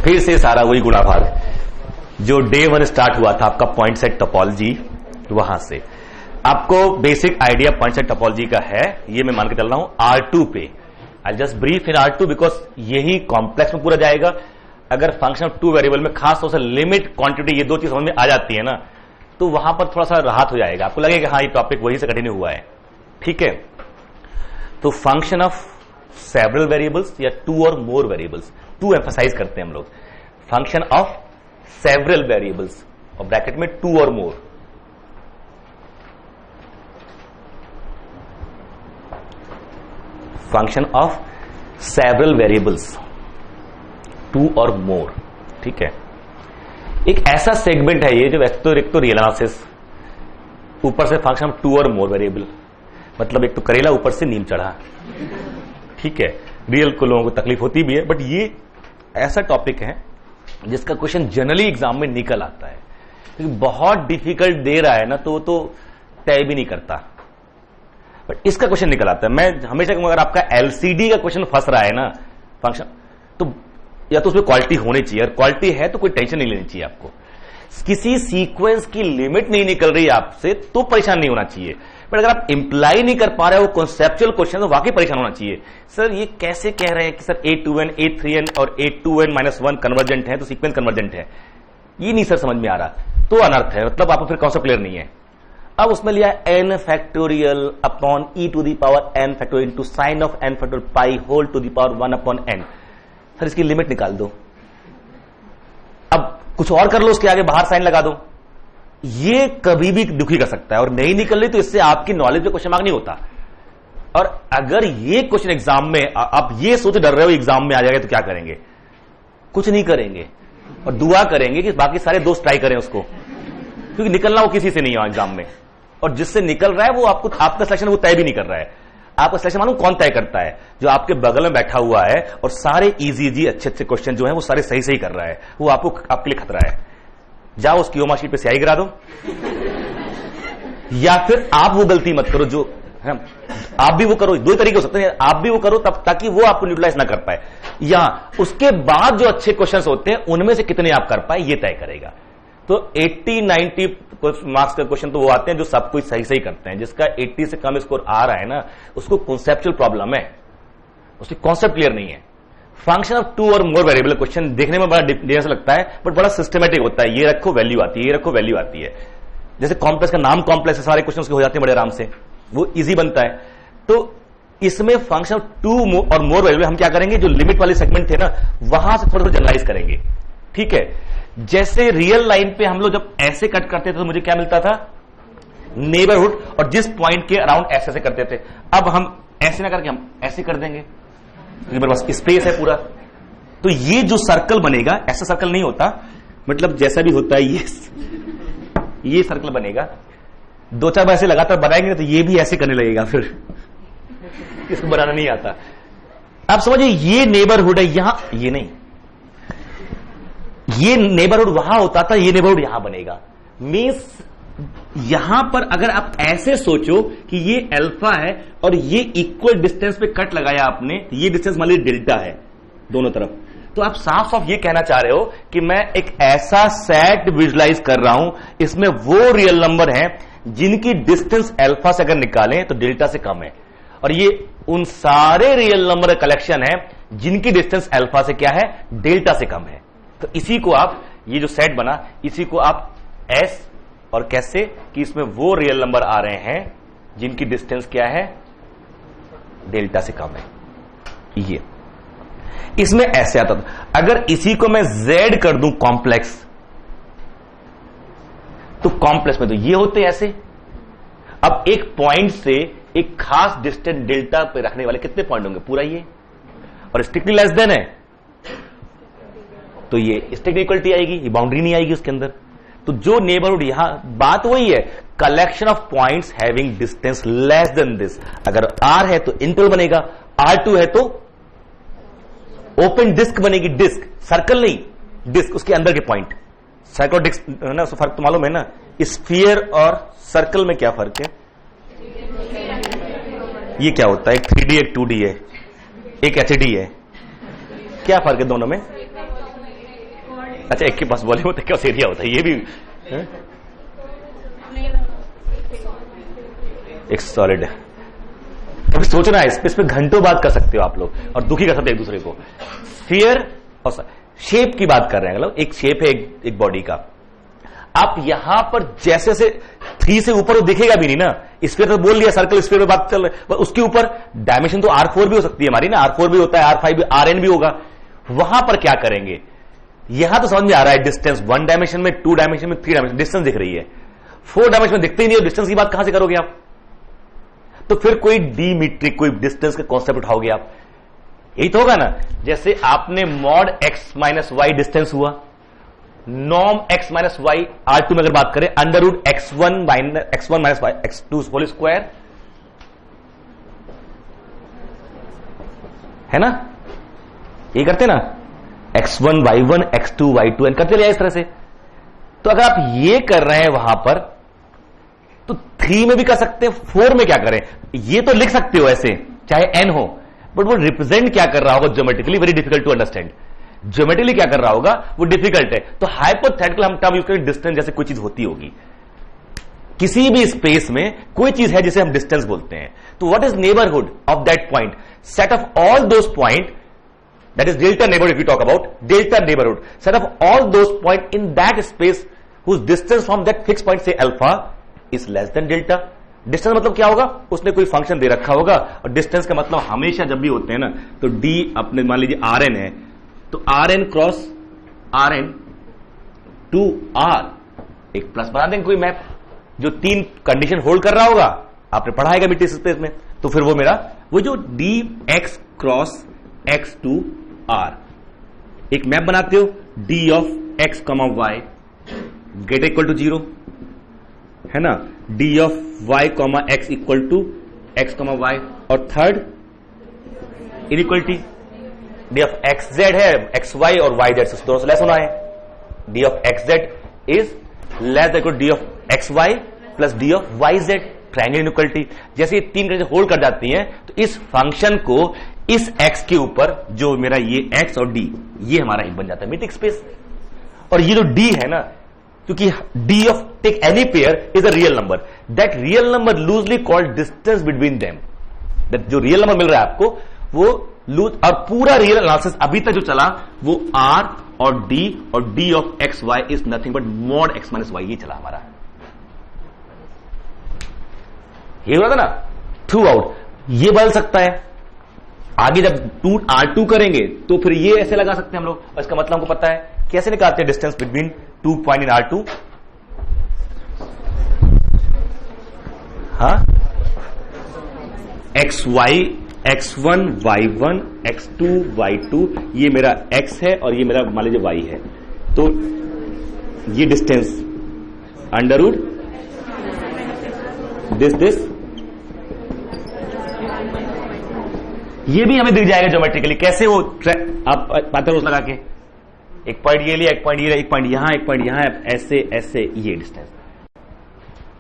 फिर से सारा वही गुणा भाग जो डे 1 स्टार्ट हुआ था आपका पॉइंट सेट टोपोलॉजी, वहां से आपको basic idea point set topology का है। ये मैं मान के चल रहा हूं R2 पे। I just brief in R2 because यही कॉम्प्लेक्स में पूरा जाएगा। अगर फंक्शन ऑफ 2 वेरिएबल में खास तौर से लिमिट, क्वांटिटी, ये 2 चीज समझ में आ जाती है ना, तो वहां पर थोड़ा सा राहत हो जाएगा, आपको लगेगा हाँ ये टॉपिक वही से कंटिन्यू हुआ है। ठीक है, तो फंक्शन ऑफ सेवरल वेरिएबल्स या 2 और मोर वेरिएबल्स, 2 एम्फसाइज करते हैं हम लोग। फंक्शन ऑफ सेवरल वेरिएबल्स और ब्रैकेट में 2 और मोर। फंक्शन ऑफ सेवरल वेरिएबल्स 2 और मोर। ठीक है, एक ऐसा सेगमेंट है ये जो एक तो रियल एनालिसिस, ऊपर से फंक्शन ऑफ 2 और मोर वेरिएबल, मतलब एक तो करेला ऊपर से नीम चढ़ा। ठीक है, रियल को लोगों को तकलीफ होती भी है, बट ये ऐसा टॉपिक है जिसका क्वेश्चन जनरली एग्जाम में निकल आता है, क्योंकि बहुत डिफिकल्ट दे रहा है ना तो तय भी नहीं करता, बट इसका क्वेश्चन निकल आता है। मैं हमेशा कहूंगा अगर आपका एलसीडी का क्वेश्चन फंस रहा है ना फंक्शन, तो या तो उसमें क्वालिटी होनी चाहिए, और क्वालिटी है तो कोई टेंशन नहीं लेनी चाहिए आपको। किसी सीक्वेंस की लिमिट नहीं निकल रही है आपसे तो परेशान नहीं होना चाहिए, बट अगर आप इंप्लाई नहीं कर पा रहे हो कॉन्सेप्चुअल क्वेश्चन तो वाकई परेशान होना चाहिए। सर ये कैसे कह रहे हैं कि सर A2n A3n और A2n-1 कन्वर्जेंट है तो सीक्वेंस कन्वर्जेंट है, ये नहीं सर समझ में आ रहा, तो अनर्थ है, मतलब आपको फिर कॉन्सेप्ट क्लियर नहीं है। अब उसमें लिया n factorial upon e to the power n factorial into sine of n factorial pi whole to the power 1 upon n। Sir इसकी लिमिट निकाल दो, अब कुछ और कर लो, उसके आगे बाहर साइन लगा दो। ये कभी भी दुखी कर सकता है, और नहीं निकल रही तो इससे आपकी नॉलेज पे क्वेश्चन मार्क नहीं होता। और अगर ये क्वेश्चन एग्जाम में आप ये सोच डर रहे हो एग्जाम में आ जाएगा तो क्या करेंगे? कुछ नहीं करेंगे और दुआ करेंगे कि बाकी सारे दोस्त ट्राई करें उसको, क्योंकि निकलना वो किसी से नहीं है एग्जाम में, और जिससे निकल रहा है वो आपको, आपका सिलेक्शन वो तय भी नहीं कर रहा है। आपका सिलेक्शन मालूम कौन तय करता है? जो आपके बगल में बैठा हुआ है और सारे इजी अच्छे अच्छे क्वेश्चन जो है वो सारे सही सही कर रहा है, वो आपके लिए खतरा है। जाओ उसकी ओमा शीट पे स्याही गिरा दो, या फिर आप वो गलती मत करो जो है, आप भी वो करो। दो तरीके हो सकते हैं, आप भी वो करो तब ताकि वो आपको न्यूट्रलाइज ना कर पाए, या उसके बाद जो अच्छे क्वेश्चंस होते हैं उनमें से कितने आप कर पाए ये तय करेगा। तो 80-90 मार्क्स का क्वेश्चन तो वो आते हैं जो सब कुछ सही सही करते हैं। जिसका 80 से कम स्कोर आ रहा है ना, उसको कॉन्सेप्चुअल प्रॉब्लम है, उसकी कॉन्सेप्ट क्लियर नहीं है। फंक्शन ऑफ 2 और मोर वेरिएबल क्वेश्चन देखने में बड़ा डिफरेंस लगता है, बट बड़ा सिस्टमेटिक होता है। ये रखो वैल्यू आती है, ये रखो वैल्यू आती है। जैसे कॉम्प्लेक्स का नाम कॉम्प्लेक्स है, सारे क्वेश्चन हो जाते हैं बड़े आराम से, वो इजी बनता है। तो इसमें फंक्शन ऑफ 2 और मोर वेरिएबल हम क्या करेंगे, जो लिमिट वाले सेगमेंट थे ना वहां से थोड़ा जनरलाइज करेंगे। ठीक है, जैसे रियल लाइन पे हम लोग जब ऐसे कट करते थे तो मुझे क्या मिलता था? नेबरहुड, और जिस पॉइंट के अराउंड ऐसे ऐसे करते थे। अब हम ऐसे ना करके हम ऐसे कर देंगे, मेरे पास स्पेस है पूरा। तो ये जो सर्कल बनेगा, ऐसा सर्कल नहीं होता, मतलब जैसा भी होता है ये सर्कल बनेगा। 2-4 बार ऐसे लगातार बनाएंगे तो ये भी ऐसे करने लगेगा, फिर इसको बनाना नहीं आता। आप समझिए ये नेबरहुड है यहां, ये नहीं, ये नेबरहुड वहां होता था, ये नेबरहुड यहां बनेगा। मींस यहां पर अगर आप ऐसे सोचो कि ये अल्फा है और ये इक्वल डिस्टेंस पे कट लगाया आपने, तो ये डिस्टेंस मान लीजिए डेल्टा है दोनों तरफ, तो आप साफ साफ ये कहना चाह रहे हो कि मैं एक ऐसा सेट विजुलाइज कर रहा हूं, इसमें वो रियल नंबर हैं जिनकी डिस्टेंस अल्फा से अगर निकालें तो डेल्टा से कम है, और ये उन सारे रियल नंबर का कलेक्शन है जिनकी डिस्टेंस अल्फा से क्या है, डेल्टा से कम है। तो इसी को आप, ये जो सेट बना, इसी को आप एस, और कैसे कि इसमें वो रियल नंबर आ रहे हैं जिनकी डिस्टेंस क्या है, डेल्टा से कम है। ये इसमें ऐसे आता था। अगर इसी को मैं z कर दूं कॉम्प्लेक्स, तो कॉम्प्लेक्स में तो ये होते ऐसे। अब एक पॉइंट से एक खास डिस्टेंस डेल्टा पे रखने वाले कितने पॉइंट होंगे? पूरा ये, और स्ट्रिक्टली लेस देन है तो ये स्ट्रिक्ट इक्वलिटी आएगी, ये बाउंड्री नहीं आएगी उसके अंदर। तो जो नेबरहुड, यहां बात वही है, collection of points having distance less than this. अगर R है तो इंटरवल बनेगा, R2 है तो ओपन डिस्क बनेगी, डिस्क, सर्कल नहीं, डिस्क, उसके अंदर के पॉइंट। सर्कल और डिस्क है ना, उसका फर्क तो मालूम है ना। स्फीयर और सर्कल में क्या फर्क है? ये क्या होता है? एक 3D एक 2D है, एक HD है, क्या फर्क है दोनों में? अच्छा, एक के पास वॉल्यूम होता है, क्या एरिया होता है, ये भी है? एक सॉलिड है। कभी सोचना है इस पे घंटों बात कर सकते हो आप लोग, और दुखी कर सकते हो एक दूसरे को। स्फीयर और शेप की बात कर रहे हैं, मतलब एक शेप है एक बॉडी का। आप यहां पर जैसे से 3 से ऊपर वो दिखेगा भी नहीं ना, स्फीयर तो बोल लिया, सर्कल स्फीयर में बात चल रही है, उसके ऊपर डायमेंशन तो R4 भी हो सकती है हमारी ना, R4 भी होता है, R5 भी, Rn भी होगा। वहां पर क्या करेंगे, यहां तो समझ में आ रहा है डिस्टेंस 1 डायमेंशन में, 2 डायमेंशन में, 3 डायमेंशन डिस्टेंस दिख रही है, 4 डायमेंशन में दिखते ही नहीं है, डिस्टेंस की बात कहां से करोगे आप? तो फिर कोई डीमीट्रिक, कोई डिस्टेंस का कॉन्सेप्ट उठाओगे आप, यही तो होगा ना। जैसे आपने mod x minus y distance हुआ, norm x minus y R2 में अगर बात करें, under root x1 minus y x2 whole square, है ना, ये करते ना, x1 y1 x2 y2 करते रहे इस तरह से। तो अगर आप ये कर रहे हैं वहां पर, तो 3 में भी कर सकते हैं, 4 में क्या करें, ये तो लिख सकते हो ऐसे चाहे n हो, बट वो रिप्रेजेंट क्या कर रहा होगा geometrically, very difficult to understand. Geometrically क्या कर रहा होगा वो डिफिकल्ट है। तो हाइपोथेटिकल हम टर्म यूज करें, डिस्टेंस जैसे कोई चीज होती होगी, किसी भी स्पेस में कोई चीज है जिसे हम डिस्टेंस बोलते हैं। तो what is neighbourhood of that point, set of all those point, that is delta neighbourhood. If you talk about delta neighbourhood, set of all those point in that space whose distance from that fix point से alpha is less than delta. Distance मतलब क्या होगा, उसने कोई function दे रखा होगा, और distance का मतलब हमेशा जब भी होते हैं ना, तो डी अपने मान लीजिए Rn है, तो Rn cross Rn to R एक प्लस बना देंगे कोई मैप जो 3 कंडीशन होल्ड कर रहा होगा, आपने पढ़ा है मिट्टी स्पेस में। तो फिर वो मेरा वो जो d x cross x to R एक मैप बनाते हो, d of x comma y get equal to 0, है ना, d of y comma x equal to x comma y, और third inequality d of x z है, x y और y z से दोनों से लेस होना है, d of x z is less equal d d of x y plus d of y Z, triangle inequality. जैसे ये 3 कंडीशन होल्ड कर जाती हैं, तो इस फंक्शन को इस x के ऊपर जो मेरा ये x और d, ये हमारा एक बन जाता है मीट्रिक स्पेस। और ये जो d है ना, क्योंकि d of take any pair is a real number, that real number loosely called distance between them. That जो रियल नंबर मिल रहा है आपको वो लूज, और पूरा रियल एनालिसिस अभी तक जो चला वो r और d of x y is nothing but mod x minus y, ये चला हमारा। ये हो रहा था ना थ्रू आउट, ये बदल सकता है आगे जब R2 करेंगे तो फिर ये ऐसे लगा सकते हैं हम लोग, और इसका मतलब हमको पता है कैसे निकालते हैं distance between 2 point in R2। हाँ, XY X1 Y1 X2 Y2, ये मेरा X है और ये मेरा मान लीजिए Y है, तो ये डिस्टेंस अंडर रूट दिस ये भी हमें दिख जाएगा ज्योमेट्रिकली। कैसे वो आप पाथरोस लगा के एक पॉइंट ये लिया, एक पॉइंट ये लिया, एक पॉइंट यहां, एक पॉइंट यहां, ऐसे ऐसे ये डिस्टेंस।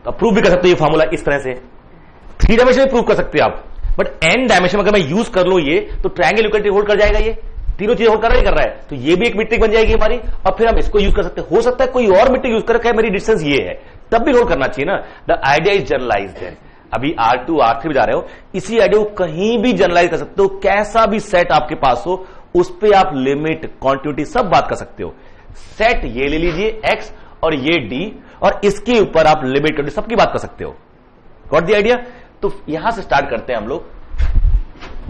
तो प्रूव भी कर सकते हो ये फॉर्मूला इस तरह से, 3 डायमेंशन में प्रूव कर सकते हो आप, बट n डायमेंशन में अगर मैं यूज कर लो ये, तो ट्रायंगल इक्वालिटी होल्ड कर जाएगा, ये तीनों चीजें होल्ड कर रहा है, तो ये भी एक मीट्रिक बन जाएगी हमारी। और फिर हम इसको यूज कर सकते हैं, हो सकता है कोई और मीट्रिक यूज करे, मेरी डिस्टेंस ये है, तब भी होल्ड करना चाहिए ना। द आइडिया इज जनरलाइज्ड है। अभी R2 R3 में जा रहे हो, इसी आइडिया को कहीं भी जनरलाइज कर सकते हो, कैसा भी सेट आपके पास हो उस पे आप लिमिट क्वांटिटी सब बात कर सकते हो। सेट ये ले लीजिए x और ये d, और इसके ऊपर आप लिमिट क्वांटिटी सबकी बात कर सकते हो। Got the idea? तो यहां से स्टार्ट करते हैं हम लोग।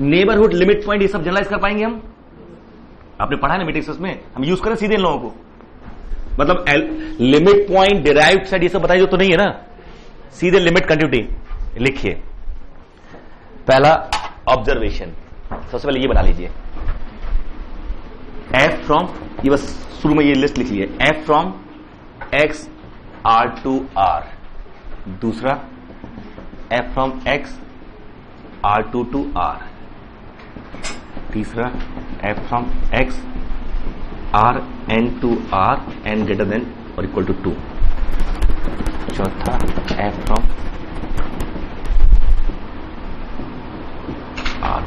नेबरहुड, लिमिट पॉइंट, ये सब जनरलाइज कर पाएंगे हम, आपने पढ़ा है ना मैट्रिक्स में, हम यूज करें सीधे इन लोगों को, मतलब लिमिट पॉइंट, डिराइव्ड सेट, ये सब बताइए तो नहीं है ना, सीधे लिमिट कंटिन्यूटी लिखिए। पहला ऑब्जर्वेशन, सबसे पहले ये बना लीजिए, f फ्रॉम, ये बस शुरू में ये लिस्ट लिख लीजिए, f from x R to R। दूसरा f from x R2 to R। तीसरा f from x R n to R n greater than or equal to 2। चौथा f फ्रॉम R।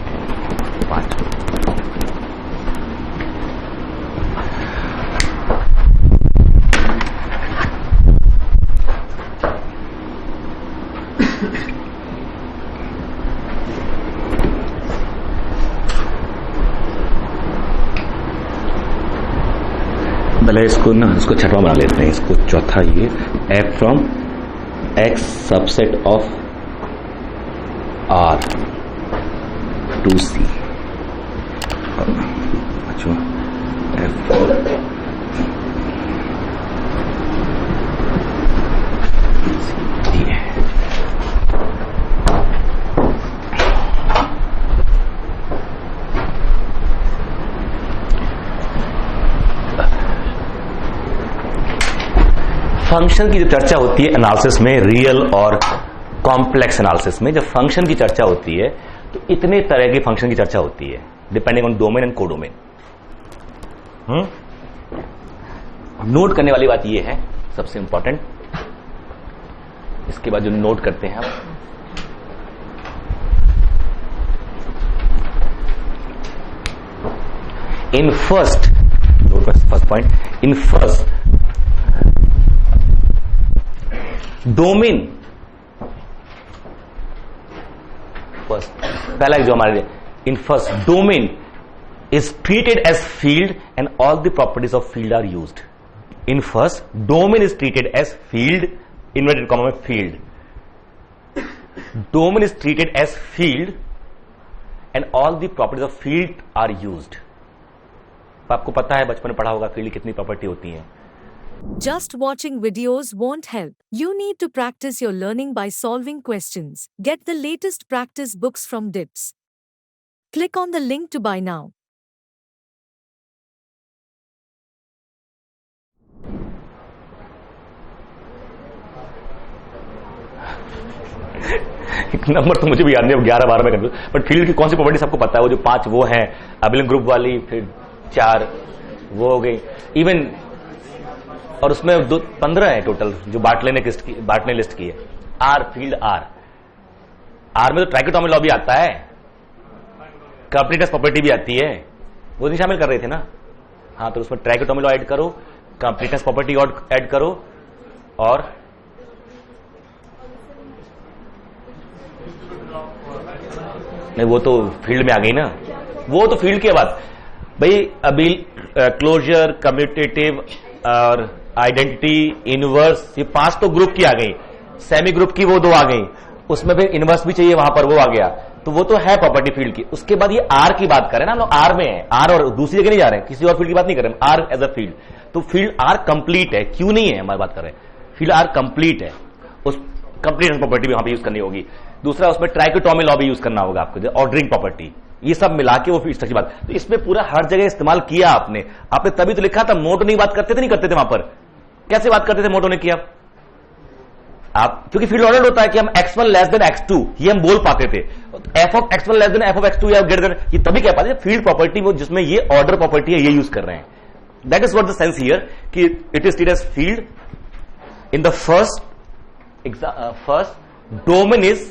5 पहले इसको छठवां बना लेते हैं, इसको चौथा ये f from x subset of R to C। अच्छा f फंक्शन की जब चर्चा होती है एनालिसिस में, रियल और कॉम्प्लेक्स एनालिसिस में जब फंक्शन की चर्चा होती है तो इतने तरह के फंक्शन की चर्चा होती है depending on domain and codomain. Note करने वाली बात यह है सबसे इंपॉर्टेंट, इसके बाद जो नोट करते हैं हम, in first point, in first domain, first पहला जो हमारे लिए, in first domain is treated as field and all the properties of field are used. In first domain is treated as field, inverted comma में field, domain is treated as field and all the properties of field are used. आपको पता है, बचपन में पढ़ा होगा field की कितनी प्रॉपर्टी होती है। Just watching videos won't help. You need to practice your learning by solving questions. Get the latest practice books from DIPS. Click on the link to buy now. Number तो मुझे भी याद नहीं, 11-12 में कर, बट फील्ड की कौन सी property सबको पता है। वो जो 5 वो हैं अबिलिंग ग्रुप वाली, फिर 4 वो हो गई, इवन और उसमें 15 है टोटल जो बाटले ने लिस्ट की है। आर, फील्ड आर में तो ट्राइकोटोमी लॉ भी आता है, कंप्लीटनेस प्रॉपर्टी भी आती है, वो नहीं शामिल कर रहे थे ना। हाँ, तो उसमें ट्राइकोटोमी लॉ ऐड करो, कंप्लीटनेस प्रॉपर्टी ऐड करो, और नहीं वो तो फील्ड में आ गई ना, वो तो फील्ड की बात भाई। अभी क्लोजर, कम्यूटेटिव और आइडेंटिटी, इनवर्स, ये 5 तो ग्रुप की आ गई, सेमी ग्रुप की वो 2 आ गई, उसमें फिर इनवर्स भी चाहिए, वहां पर वो आ गया, तो वो तो है प्रॉपर्टी फील्ड की। उसके बाद ये आर की बात करें ना, हम लोग आर में है, आर और दूसरी जगह नहीं जा रहे हैं, किसी और फील्ड की बात नहीं कर रहे हैं, आर एज अ फील्ड। तो फील्ड आर कंप्लीट है, क्यों नहीं है हमारी बात कर रहे हैं, फील्ड आर कंप्लीट है, उस कंप्लीट प्रॉपर्टी भी वहां पर यूज करनी होगी। दूसरा उसमें ट्राइकोटोमी लॉ भी यूज करना होगा आपको, ऑर्डरिंग प्रॉपर्टी, ये सब मिला के वो फील्ड की बात। तो इसमें पूरा हर जगह इस्तेमाल किया आपने तभी तो लिखा था। मोटो नहीं बात करते थे, नहीं करते थे वहां पर, कैसे बात करते थे मोटो ने किया आप, क्योंकि फील्ड ऑर्डर होता है कि हम x1 लेस देन x2, ये हम बोल पाते थे। f of x1 less than f of x2 या ग्रेटर देन, ये तभी कह पाते थे फील्ड प्रॉपर्टी वो जिसमें ये ऑर्डर प्रॉपर्टी है, ये यूज कर रहे हैं। That is what the sense here कि it is treated as field in the first domain is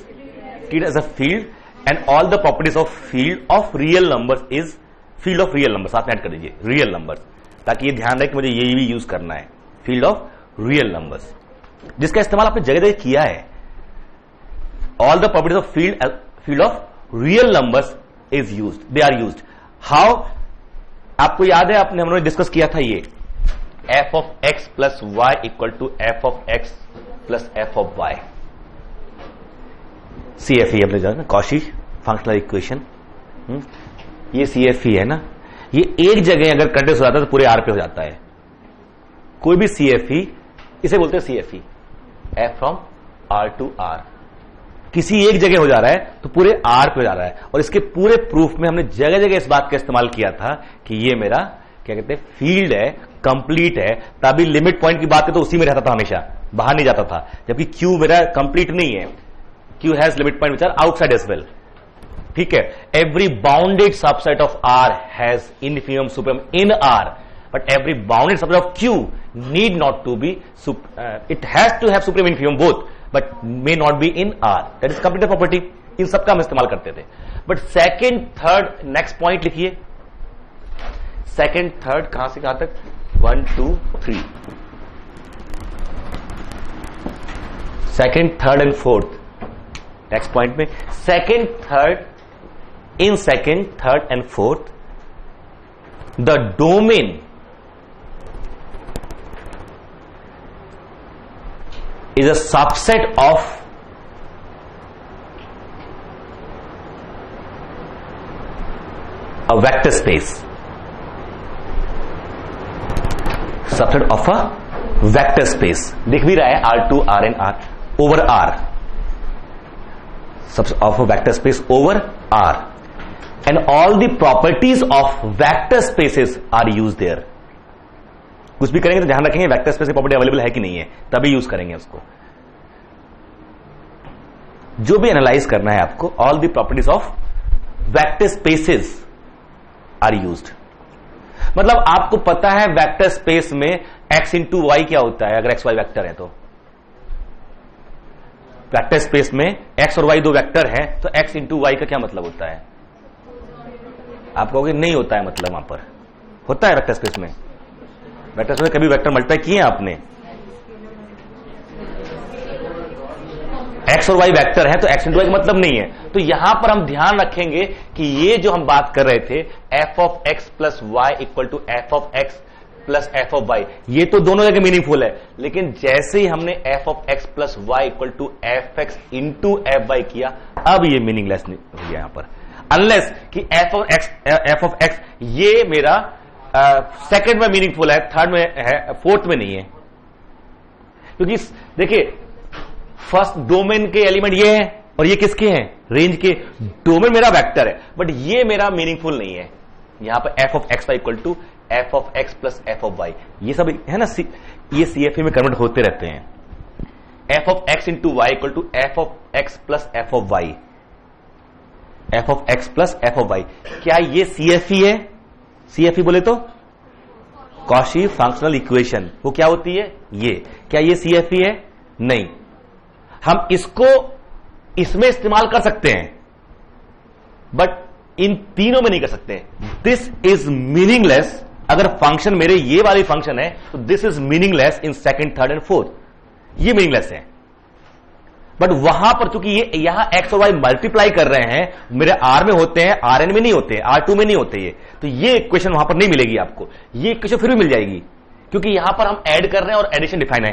treated as a field and all the properties of field of real numbers is field of real numbers. साथ में add कर दीजिए real numbers, ताकि ये ध्यान रहे कि मुझे ये भी यूज करना है, फील्ड ऑफ रियल नंबर्स, जिसका इस्तेमाल आपने जगह जगह किया है। All the properties of field of real numbers is used, they are used. How, आपको याद है हम लोगने डिस्कस किया था ये f of x plus y equal to f of x plus f of y, CFE अपने जाना कॉशी फंक्शनल इक्वेशन, ये CFE है ना। ये एक जगह अगर कंडेंस हो जाता है तो पूरे R पे हो जाता है। कोई भी CFE, इसे बोलते हैं CFE, F from R to R, किसी एक जगह हो जा रहा है तो पूरे R पे हो जा रहा है। और इसके पूरे प्रूफ में हमने जगह जगह इस बात का इस्तेमाल किया था कि ये मेरा क्या कहते हैं फील्ड है, कंप्लीट है। तभी लिमिट पॉइंट की बात है तो उसी में रहता था, हमेशा बाहर नहीं जाता था, जबकि Q मेरा कंप्लीट नहीं है, Q has limit point which are outside as well. ठीक है, every bounded subset of R has infimum supreme in R, but every bounded subset of Q need not to be it has to have supreme infimum both, but may not be in R. That is complete property. इन सबका हम इस्तेमाल करते थे। But second, third, next point लिखिए, second, third, कहां से कहां तक, 1 2 3, second, third and fourth. Next point में second, third, in second, third and fourth the domain is a subset of a vector space. Subset of a vector space. दिख भी रहा है R2, Rn, R over R. Subset of a vector space over R. And all the properties of vector spaces are used there. कुछ भी करेंगे तो ध्यान रखेंगे वेक्टर स्पेस की प्रॉपर्टी अवेलेबल है कि नहीं है, तभी यूज करेंगे उसको. जो भी एनालाइज करना है आपको, all the properties of vector spaces are used. मतलब आपको पता है वेक्टर स्पेस में x इंटू वाई क्या होता है. अगर x y वेक्टर है तो वेक्टर स्पेस में x और y दो वेक्टर हैं, तो x इंटू वाई का क्या मतलब होता है. आप कहोगे नहीं होता है, मतलब वहां पर होता है. वेक्टर स्पेस में, वेक्टर स्पेस में कभी वेक्टर मल्टीप्लाई किए हैं आपने? x और y वेक्टर है तो x इंटू वाई का मतलब नहीं है. तो यहां पर हम ध्यान रखेंगे कि ये जो हम बात कर रहे थे f of x plus y equal to f of x plus f of y, ये तो दोनों जगह मीनिंगफुल है. लेकिन जैसे ही हमने f of x plus y equal to f x into f y किया, अब ये मीनिंगलेस हो गया यहां पर. अनलेस कि एफ ऑफ एक्स ये मेरा सेकंड में मीनिंगफुल है, थर्ड में है, फोर्थ में नहीं है. क्योंकि देखिए फर्स्ट डोमेन के एलिमेंट ये है और ये किसके हैं? रेंज के. डोमेन मेरा वेक्टर है, बट ये मेरा मीनिंगफुल नहीं है. यहां पर f of x Y equal to f of x plus f of y, ये सब है ना, ये सीएफए में कन्वर्ट होते रहते हैं. F of x into Y equal to f of x plus f of y, f of x plus f of y. क्या ये सीएफई है? सीएफई बोले तो कॉशी फंक्शनल इक्वेशन. वो क्या होती है? ये. क्या ये सीएफई है? नहीं. हम इसको इसमें इस्तेमाल कर सकते हैं, बट इन तीनों में नहीं कर सकते. This is meaningless. अगर फंक्शन मेरे ये वाली फंक्शन है तो this is meaningless in second, third and fourth. ये मीनिंगलेस है. बट वहां पर चूंकि ये यहां एक्स और वाई मल्टीप्लाई कर रहे हैं, मेरे आर में होते हैं, आर एन में नहीं होते, R2 में नहीं होते ये, तो ये इक्वेशन वहां पर नहीं मिलेगी आपको. ये इक्वेशन फिर भी मिल जाएगी क्योंकि यहां पर हम ऐड कर रहे हैं और एडिशन डिफाइन है.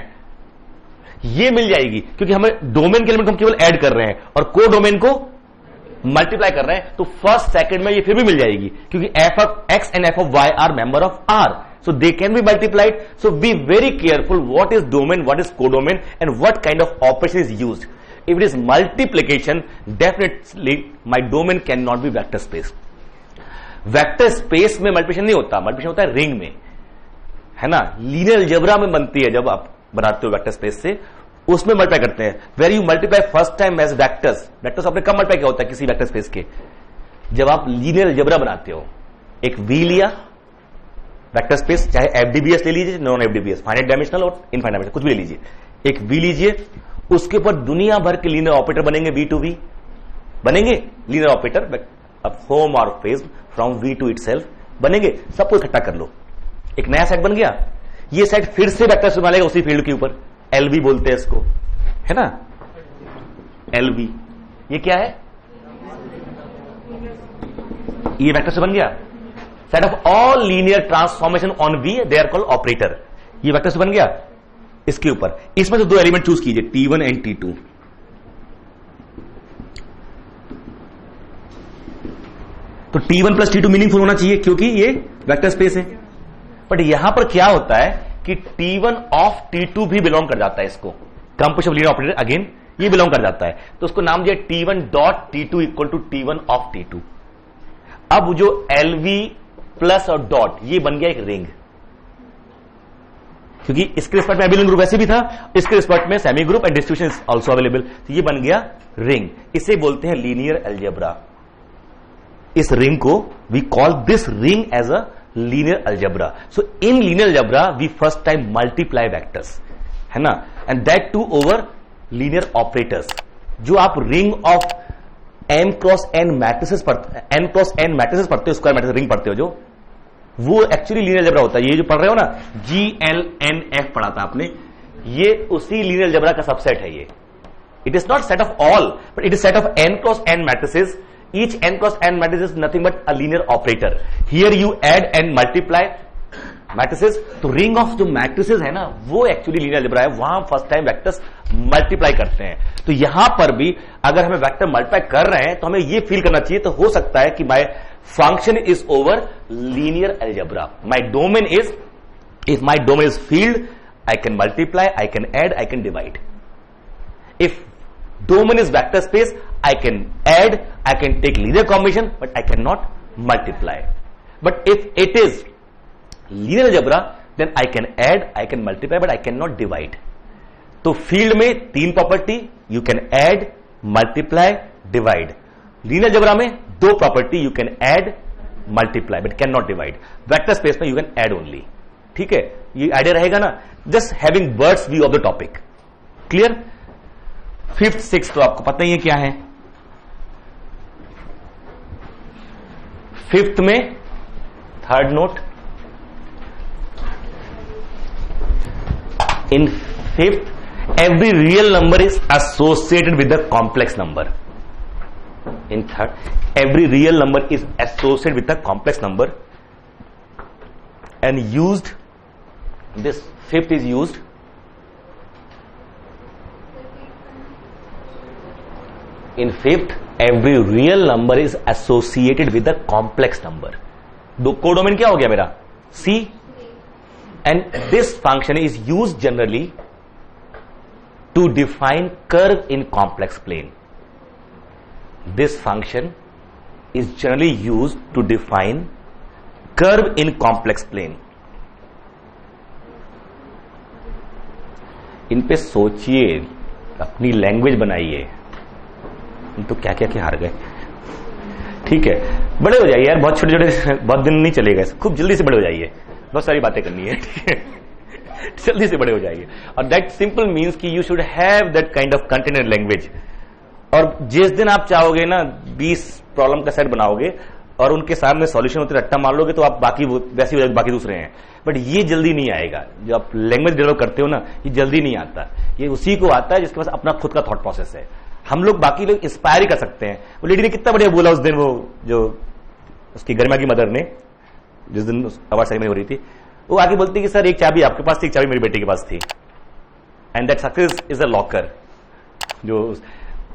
ये मिल जाएगी क्योंकि हमें डोमेन के एलिमेंट हम केवल ऐड कर रहे हैं और को डोमेन को मल्टीप्लाई कर रहे हैं. तो फर्स्ट सेकंड में ये फिर भी मिल जाएगी क्योंकि F of X and F of Y are member of R, so they can be multiplied. So be very careful what is domain, what is codomain, and what kind of operation is used. If it is multiplication, definitely my domain cannot be vector space. Vector space में multiplication नहीं होता, multiplication होता है ring में, है ना. Linear algebra में बनती है, जब आप बनाते हो वेक्टर स्पेस से, उसमें मल्टीप्लाई करते हैं. Where you multiply first time as vectors. Vectors आपने कब मल्टीप्लाई किया होता है किसी वेक्टर स्पेस के? जब आप लीनियर अलजेब्रा बनाते हो. एक वी लिया वेक्टर स्पेस, चाहे एफडीबीएस ले लीजिए, नॉन एफडीबीएस, फाइनाइट डायमेंशनल और इनफाइनाइट डायमेंशनल, कुछ भी ले लीजिए. एक वी लीजिए, उसके ऊपर दुनिया भर के लीनियर ऑपरेटर बनेंगे, वी टू वी बनेंगे. लीनियर ऑपरेटर अब होम और phase from V to itself बनेंगे. सबको इकट्ठा कर लो, एक नया सेट बन गया. ये सेट फिर से वेक्टर से बनेगा उसी फील्ड के ऊपर. एलवी बोलते हैं इसको, है ना. एलवी ये क्या है? ये वेक्टर से बन गया. Set of all linear transformation on V, they are called operator. ये वेक्टर से बन गया इसके ऊपर. इसमें से दो एलिमेंट चूज कीजिए, T1 एंड T2. तो T1 प्लस T2 मीनिंगफुल होना चाहिए क्योंकि ये वेक्टर स्पेस है. बट यहां पर क्या होता है कि T1 ऑफ T2 भी बिलोंग कर जाता है इसको. Composition of linear operator again ये बिलोंग कर जाता है, तो उसको नाम दिया T1 dot T2 equal to T1 of T2. अब जो LV प्लस और डॉट, ये बन गया एक रिंग, क्योंकि इसके रिस्पेक्ट में एबिलियन ग्रुप वैसे भी था, इसके रिस्पेक्ट में semi group and distribution is also available. तो ये बन गया रिंग. इसे बोलते हैं लीनियर अलजेब्रा. इस रिंग को we call this ring as a linear algebra. So in linear algebra we first time multiply vectors, है ना, and that too over linear operators. जो आप ring of m cross n matrices पढ़ते, n cross n matrices पढ़ते हो, square matrix ring पढ़ते हो, जो वो एक्चुअली लीनियर अलजेब्रा होता है. ये जो पढ़ रहे हो ना, GLNF पढ़ा था आपने, ये उसी लीनियर अलजेब्रा का सबसेट है. ये it is not set of all, but it is set of n cross n matrices. Each n cross n matrices is nothing but a linear operator. Here you add and multiply matrices. तो ring of जो matrices है ना, वो actually linear algebra है. वहां first time vectors multiply करते हैं। तो यहां पर भी अगर हमें वेक्टर मल्टीप्लाई कर रहे हैं तो हमें यह फील करना चाहिए, तो हो सकता है कि my function is over linear algebra. My domain is, if my domain is field, I can multiply, I can add, I can divide. If domain is vector space, I can add, I can take linear combination, but I cannot multiply. But if it is linear algebra, then I can add, I can multiply, but I cannot divide. तो field में 3 property, you can add, multiply, divide. linear algebra में 2 property, you can add, multiply, but cannot divide. Vector space में you can add only. ठीक है, ये idea रहेगा ना, just having bird's view of the topic. Clear? 5th 6th तो आपको पता ही है क्या है। 5th में 3rd note, in 5th every real number is associated with the complex number. In 3rd every real number is associated with the complex number, and used, this 5th is used in 5th every real number is associated with a complex number. Codomain क्या हो गया मेरा? C. And this function is used generally to define curve in complex plane. This function is generally used to define curve in complex plane. इन पे सोचिए, अपनी language बनाइए। तो क्या क्या क्या हार गए। ठीक है, बड़े हो जाइए यार, बहुत छोटे छोटे, बहुत दिन नहीं चलेगा, खूब जल्दी से बड़े हो जाइए, बहुत सारी बातें करनी है। ठीक है, जल्दी से बड़े हो जाइए। और दैट सिंपल मीन्स कि you should have that kind of content and language. और जिस दिन आप चाहोगे ना 20 प्रॉब्लम का सेट बनाओगे और उनके सामने सॉल्यूशन होते रट्टा मार लोगे, तो आप बाकी वैसे हो जाएगा, बाकी दूसरे हैं। बट ये जल्दी नहीं आएगा। जो आप लैंग्वेज डेवलप करते हो ना, ये जल्दी नहीं आता। ये उसी को आता है जिसके पास अपना खुद का थॉट प्रोसेस है। हम लोग बाकी लोग इंस्पायर ही कर सकते हैं। वो लेडी ने कितना बढ़िया बोला उस दिन, वो जो उसकी गरिमा की मदर ने, जिस दिन अवार्ड सेरेमनी हो रही थी, वो आगे बोलती कि सर एक चाबी आपके पास थी, एक चाबी मेरी बेटी के पास थी, and that success is a locker. जो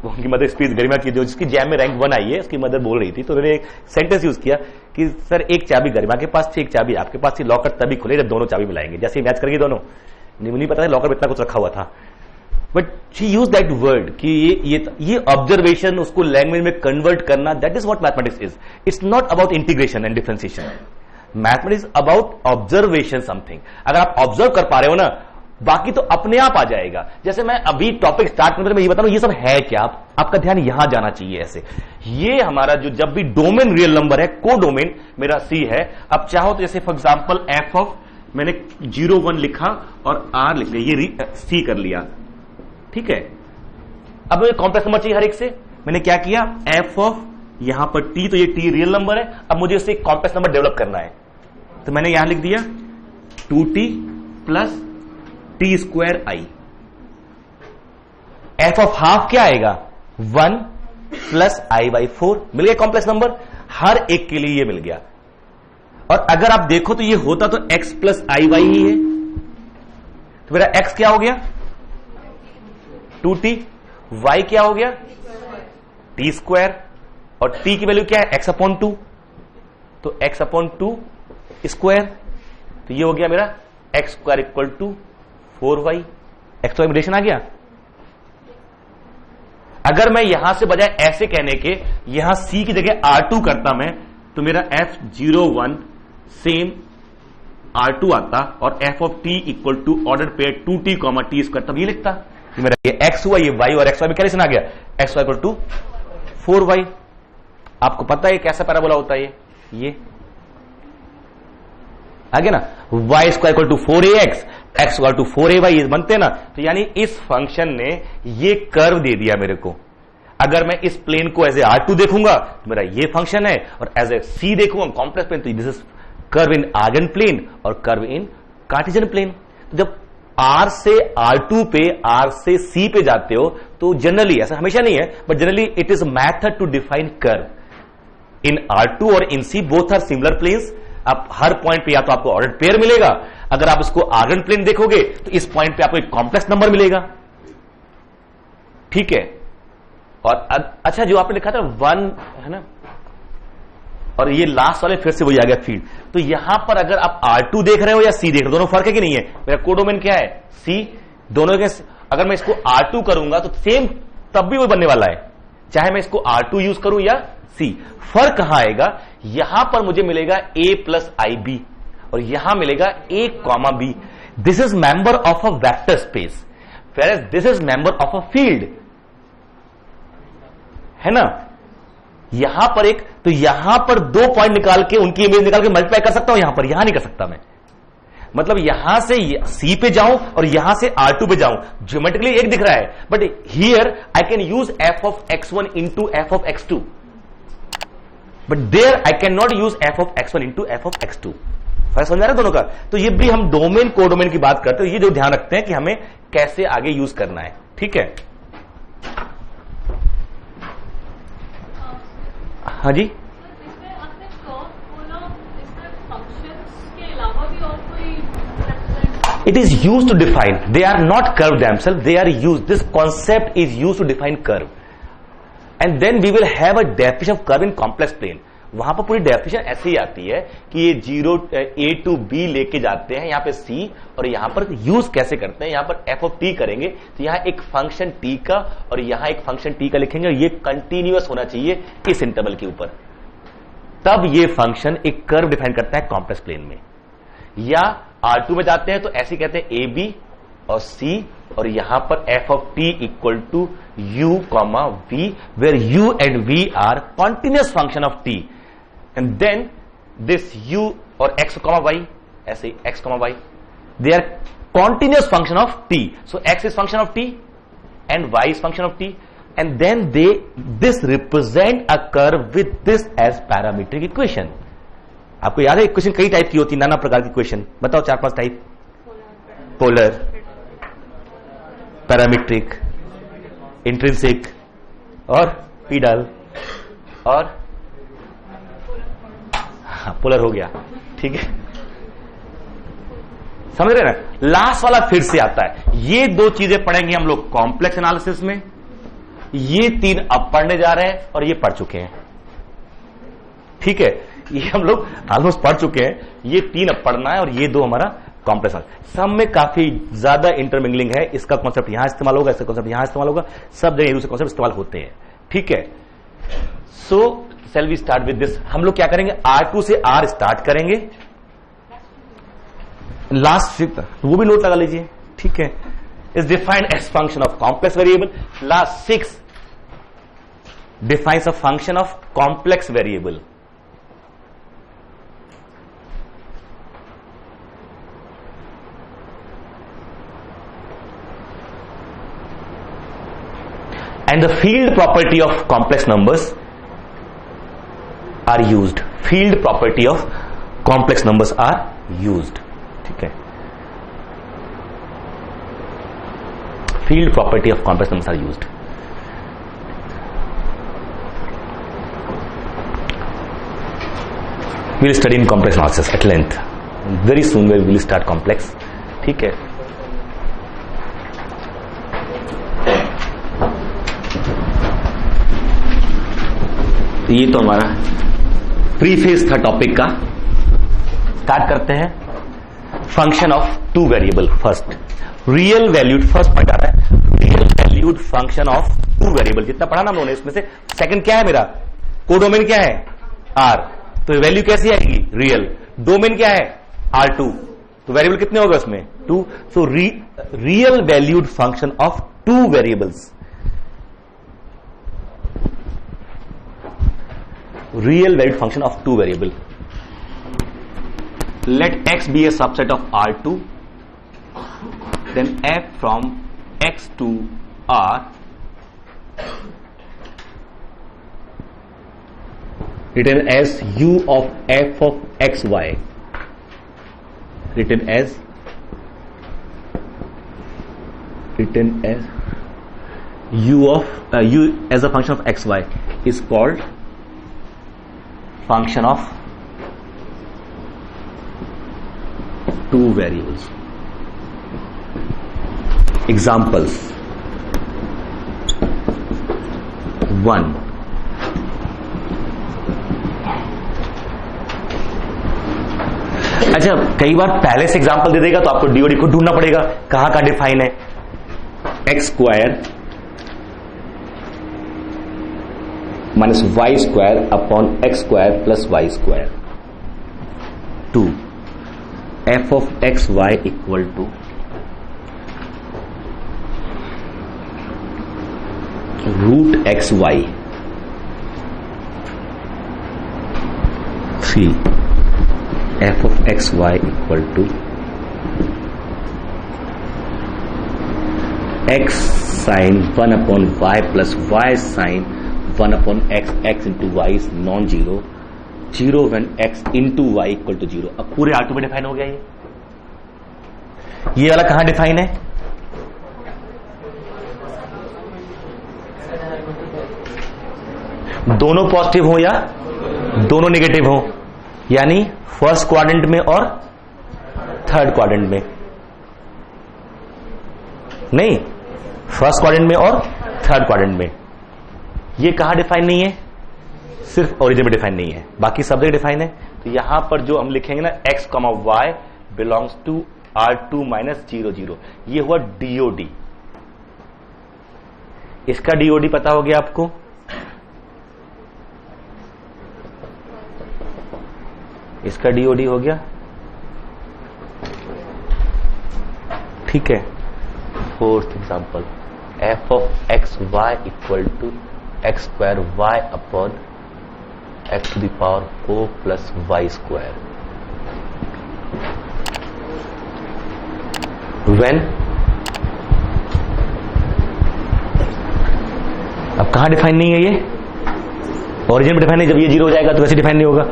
उनकी मदर स्पीच गरिमा की, जो जिसकी जैम में रैंक 1 आई है, उसकी मदर बोल रही थी, तो उन्होंने एक सेंटेंस यूज किया कि सर एक चाबी गरिमा के पास थी, एक चाबी आपके पास थी, लॉकर तभी खुले जब दोनों चाबी मिलाएंगे। जैसे मैच करेंगे दोनों, नहीं पता लॉकर में इतना कुछ रखा हुआ था, but she use that word कि ये ऑब्जर्वेशन उसको लैंग्वेज में कन्वर्ट करना, that is what mathematics is. It's not about integration and differentiation. Mathematics about observation something. अगर आप ऑब्जर्व कर पा रहे हो ना, बाकी तो अपने आप आ जाएगा। जैसे मैं अभी टॉपिक स्टार्ट करने में ये बता रहा हूं, ये सब है क्या, आपका ध्यान यहां जाना चाहिए। ऐसे ये हमारा जो जब भी डोमेन रियल नंबर है, को डोमेन मेरा सी है। अब चाहो तो जैसे फॉर एग्जांपल एफ ऑफ, मैंने 0 1 लिखा और आर लिख लिया, ये सी कर लिया। ठीक है, अब मुझे कॉम्प्लेक्स नंबर चाहिए हर एक से। मैंने क्या किया, एफ ऑफ यहां पर टी, तो ये टी रियल नंबर है। अब मुझे उससे कॉम्प्लेक्स नंबर डेवलप करना है, तो मैंने यहां लिख दिया 2t plus T square I. F of half क्या आएगा, 1 प्लस आई बाई 4। मिल गया कॉम्प्लेक्स नंबर, हर एक के लिए ये मिल गया। और अगर आप देखो तो ये होता तो x plus I why he है, तो मेरा x क्या हो गया 2t, y क्या हो गया t स्क्वायर, और t की वैल्यू क्या है x अपॉन 2, तो x अपॉन 2 स्क्वायर, तो ये हो गया मेरा x square equal to 4y। X y relation आ गया। अगर मैं यहां से बजाय ऐसे कहने के यहां c की जगह r2 करता मैं, तो मेरा f01 सेम r2 आता, और f of t equal to order pair 2t comma T square, तब ये लिखता। मेरा ये x हुआ, ये y, और x y में क्या रिलेशन आ गया, x y equal to 4y। आपको पता है कैसा पैराबोला होता है ये आगे ना, y square equal to 4ax, x equal to 4ay, ये बनते ना। तो यानी इस फंक्शन ने ये कर्व दे दिया मेरे को। अगर मैं इस प्लेन को एज ए R2 देखूंगा तो मेरा ये फंक्शन है, और एज ए C देखूंगा कॉम्प्लेक्स प्लेन, तो this is curve in Argand plane और कर्व इन कार्टेशियन प्लेन। तो जब R से R2 पे, R से C पे जाते हो, तो जनरली, ऐसा हमेशा नहीं है, but generally it is method to define curve in R2 और in C, both are similar planes. आप हर पॉइंट पे या तो आपको ऑर्डर पेयर मिलेगा, अगर आप इसको आर्गन प्लेन देखोगे तो इस पॉइंट पे आपको एक कॉम्प्लेक्स नंबर मिलेगा। ठीक है। और अच्छा जो आपने लिखा था 1 है ना, और ये लास्ट वाले फिर से वही आ गया फील्ड। तो यहां पर अगर आप R2 देख रहे हो या C देख रहे हो, दोनों फर्क है कि नहीं है? मेरा कोडोमेन क्या है? C। दोनों के अगर मैं इसको R2 करूंगा तो सेम तब भी वो बनने वाला है, चाहे मैं इसको R2 यूज करूं या C। फर्क कहां आएगा? यहां पर मुझे मिलेगा A प्लस IB और यहां मिलेगा A comma B। This is member of a vector space, where this is member of a field, है ना। यहां पर एक, तो यहां पर 2 पॉइंट निकाल के उनकी इमेज निकाल के मल्टीप्लाई कर सकता हूं, यहां पर, यहां नहीं कर सकता मैं। मतलब यहां से C पे जाऊं और यहां से R2 पे जाऊं, ज्योमेट्रिकली एक दिख रहा है, but here I can use f of x1 into f of x2, but there I can not use f of x1 into f of x2। फर्क समझ आ रहा है दोनों का? तो ये भी हम डोमेन कोडोमेन की बात करते हैं, ये जो ध्यान रखते हैं कि हमें कैसे आगे यूज करना है, ठीक है। हाँ जी, it is used to define, they are not curve themselves, they are used, this concept is used to define curve, and then we will have a definition of curve in complex plane। वहां पर पूरी definition ऐसे ही आती है कि ये 0 A to B लेके जाते हैं यहां पे C, और यहां पर यूज कैसे करते हैं, यहां पर f of t करेंगे तो यहां एक फंक्शन t का और यहां एक फंक्शन t का लिखेंगे, और ये कंटिन्यूअस होना चाहिए इस इंटरवल के ऊपर, तब ये फंक्शन एक कर्व डिफाइन करता है कॉम्प्लेक्स प्लेन में। या R2 में जाते हैं तो ऐसे कहते हैं AB और C, और यहां पर f of t equal to u comma v, where u and v are continuous function of t, and then this u और x कॉमा y, ऐसे x comma y, they are continuous function of t, so x is function of t and y is function of t, and then this represent a curve with this as parametric equation। आपको याद है equation कई type की होती है, नाना प्रकार की equation, बताओ 4-5 टाइप। पोलर, पैरामीट्रिक, इंट्रिंसिक और पीडल, और हाँ पोलर हो गया, ठीक है, समझ रहे ना। लास्ट वाला फिर से आता है, ये 2 चीजें पढ़ेंगे हम लोग कॉम्प्लेक्स एनालिसिस में, ये 3 अब पढ़ने जा रहे हैं और ये पढ़ चुके हैं, ठीक है, ये हम लोग ऑलमोस्ट पढ़ चुके हैं, ये 3 अब पढ़ना है और ये 2 हमारा कॉम्प्लेक्स। सब में काफी ज्यादा इंटरमिंगलिंग है, इसका कॉन्सेप्ट यहां इस्तेमाल होगा, इसका कॉन्सेप्ट यहां इस्तेमाल होगा, सब जगह दूसरे कॉन्सेप्ट इस्तेमाल होते हैं, ठीक है। So shall we start with this. हम लोग क्या करेंगे, R2 से R स्टार्ट करेंगे, लास्ट 6 वो भी नोट लगा लीजिए, ठीक है, is defined as function of complex variable. Last 6 defines a function of complex variable. And the field property of complex numbers are used, field property of complex numbers are used, ठीक है, field property of complex numbers are used। we will study in complex analysis at length, very soon we will start complex, ठीक है। ये तो हमारा preface था topic का। Start करते हैं। Function of 2 variable. First real valued, first point आ रहा है, real valued function of 2 variable. जितना पढ़ा ना हम लोगों ने, इसमें से सेकंड क्या है मेरा, कोडोमेन क्या है R, तो वैल्यू कैसी आएगी रियल। डोमेन क्या है R2, तो वेरिएबल कितने होगा उसमें 2। So real valued function of 2 variables, real valued function of 2 variable. Let x be a subset of R2, then f from x to R written as u of f of xy, written as u as a function of xy is called function of 2 variables. Examples: 1। अच्छा, कई बार पहले से example दे देगा तो आपको DoD को ढूंढना पड़ेगा कहां का डिफाइन है। X square minus Y square upon X square plus Y square. 2 F of x Y equal to root X Y. 3 F of x Y equal to X sine 1 upon Y plus Y sine 1 upon X. X into Y is non zero, zero when X into Y equal to zero. अब पूरे R2 में define हो गया ये वाला कहां define है? दोनों पॉजिटिव हो या दोनों नेगेटिव हो, यानी फर्स्ट क्वाड्रेंट में और थर्ड क्वाड्रेंट में। नहीं, फर्स्ट क्वाड्रेंट में और थर्ड क्वाड्रेंट में। ये कहां डिफाइन नहीं है? सिर्फ ओरिजिन में डिफाइन नहीं है, बाकी सब जगह डिफाइन है। तो यहां पर जो हम लिखेंगे ना x, y belongs to R2 minus 0 0, ये हुआ DOD। इसका DOD पता हो गया आपको? इसका DOD हो गया, ठीक है। Fourth example, F of x Y equal to X square Y upon X to the power 4 plus Y square. When, अब कहां डिफाइन नहीं है ये? ओरिजिन में डिफाइन नहीं, जब ये 0 हो जाएगा तो वैसे डिफाइन नहीं होगा।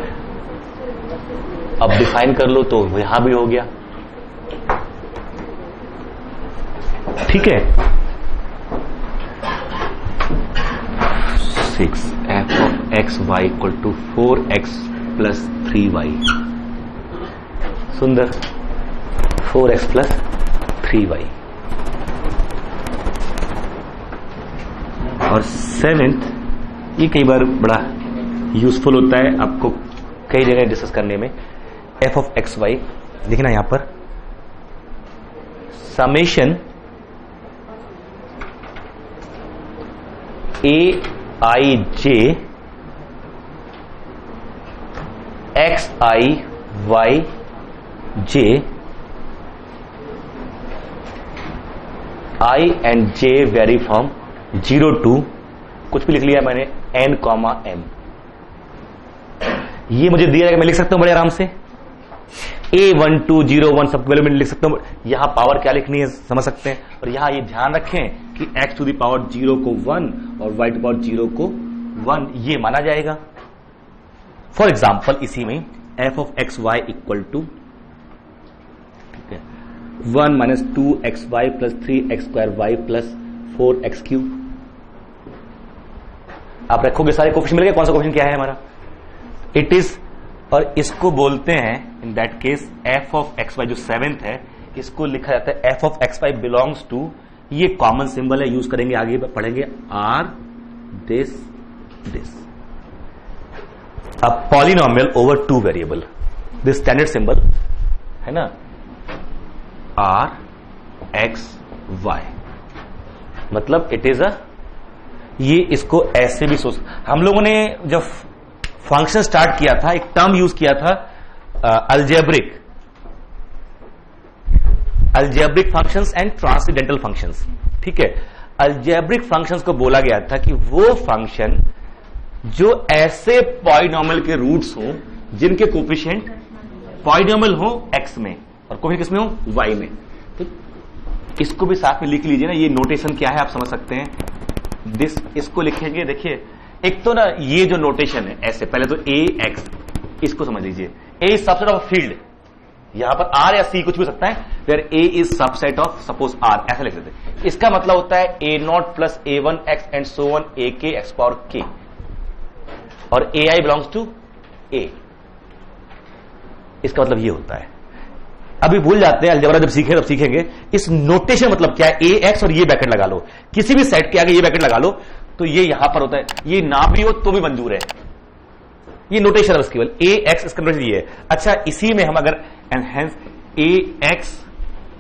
अब डिफाइन कर लो तो यहां भी हो गया, ठीक है। 6 F of x Y equal to 4x plus 3y। सुंदर, 4x प्लस 3y। और 7th, ये कई बार बड़ा यूजफुल होता है आपको कई जगह डिस्कस करने में। एफ ऑफ एक्स वाई, देखना यहां पर summation A I J X I Y J I and J vary from 0 to कुछ भी लिख लिया मैंने n, m। ये मुझे दिया जाएगा, मैं लिख सकता हूं बड़े आराम से। A1 2 0 1 सब वैल्यू में लिख सकता हूं। यहां पावर क्या लिखनी है समझ सकते हैं। और यहां ये ध्यान रखें कि x टू द पावर 0 को 1 और y टू द पावर 0 को 1 ये माना जाएगा। फॉर एग्जाम्पल इसी में F of x Y equal to 1 minus 2xy plus 3x² plus 4x3। आप रखोगे सारे कोफिशिएंट मिल गए, कौन सा कोफिशिएंट क्या है हमारा? इट इज, और इसको बोलते हैं in that case F of x Y, जो 7th है इसको लिखा जाता है F of x Y belongs to, ये कॉमन सिंबल है, यूज करेंगे आगे पढ़ेंगे, आर दिस दिस। अब polynomial over 2 variable, this standard symbol है ना, आर एक्स वाई, मतलब इट इज अ, ये इसको ऐसे भी सोच, हम लोगों ने जब फंक्शन स्टार्ट किया था एक टर्म यूज किया था algebraic functions and transcendental functions, ठीक है। अलजेब्रिक फंक्शंस को बोला गया था कि वो फंक्शन जो ऐसे पॉलिनोमियल के रूट्स हो जिनके कोफिशिएंट पॉलिनोमियल हो एक्स में और कोफिशिएंट किसमें हो, वाई में। तो इसको भी साथ में लिख लीजिए ना, ये नोटेशन क्या है आप समझ सकते हैं। दिस, इसको लिखेंगे, देखिए एक तो ना ये जो नोटेशन है ऐसे, पहले तो ए एक्स, इसको समझ लीजिए, ए इज सबसेट ऑफ फील्ड, यहां पर आर या सी कुछ भी सकता है, फिर a is subset of suppose r, ऐसा लिख देते हैं। इसका मतलब होता है A0 plus A1 x and so on AK x power K, और AI बिलोंग्स टू A। इसका मतलब ये होता है। अभी भूल जाते हैं, अलजेब्रा जब सीखे तब सीखेंगे इस नोटेशन मतलब क्या है। AX और ये ब्रैकेट लगा लो, किसी भी सेट के आगे ये ब्रैकेट लगा लो, तो तो ये यहां पर होता है, ये ना भी हो तो भी मंजूर है, ये नोटेशन है बस केवल ए एक्स, इसका नोटेशन ये है। अच्छा, इसी में हम अगर एनहेंस ए एक्स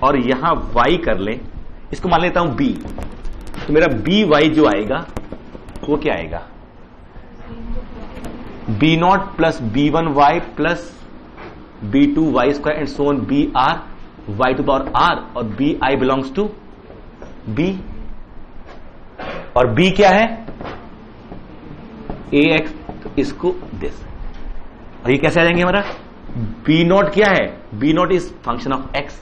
और यहां वाई कर लें, इसको मान लेता हूं बी, तो मेरा बी वाई जो आएगा वो क्या आएगा, b naught plus b one y plus b two y square and so on b r y to power r, और b i belongs to b, और बी क्या है ए एक्स, तो इसको दिस, और ये कैसे आ जाएंगे हमारा, बी नॉट क्या है, B naught is function of X,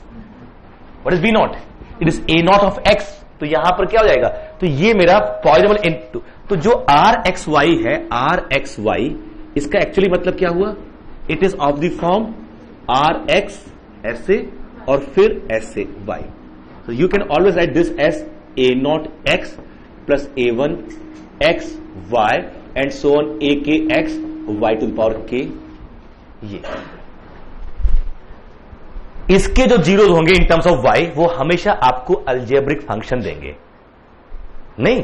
what is B naught, it is A naught of X, तो यहां पर क्या हो जाएगा, तो ये मेरा पॉइजनबल इनटू, तो जो आर एक्स वाई है, आर एक्स वाई, इसका एक्चुअली मतलब क्या हुआ, it is of the form R X ऐसे और फिर ऐसे Y, so you can always write this as a naught x plus a1 x y and so on a k x y to the power k, ये इसके जो zeros होंगे in terms of y वो हमेशा आपको algebraic function देंगे, नहीं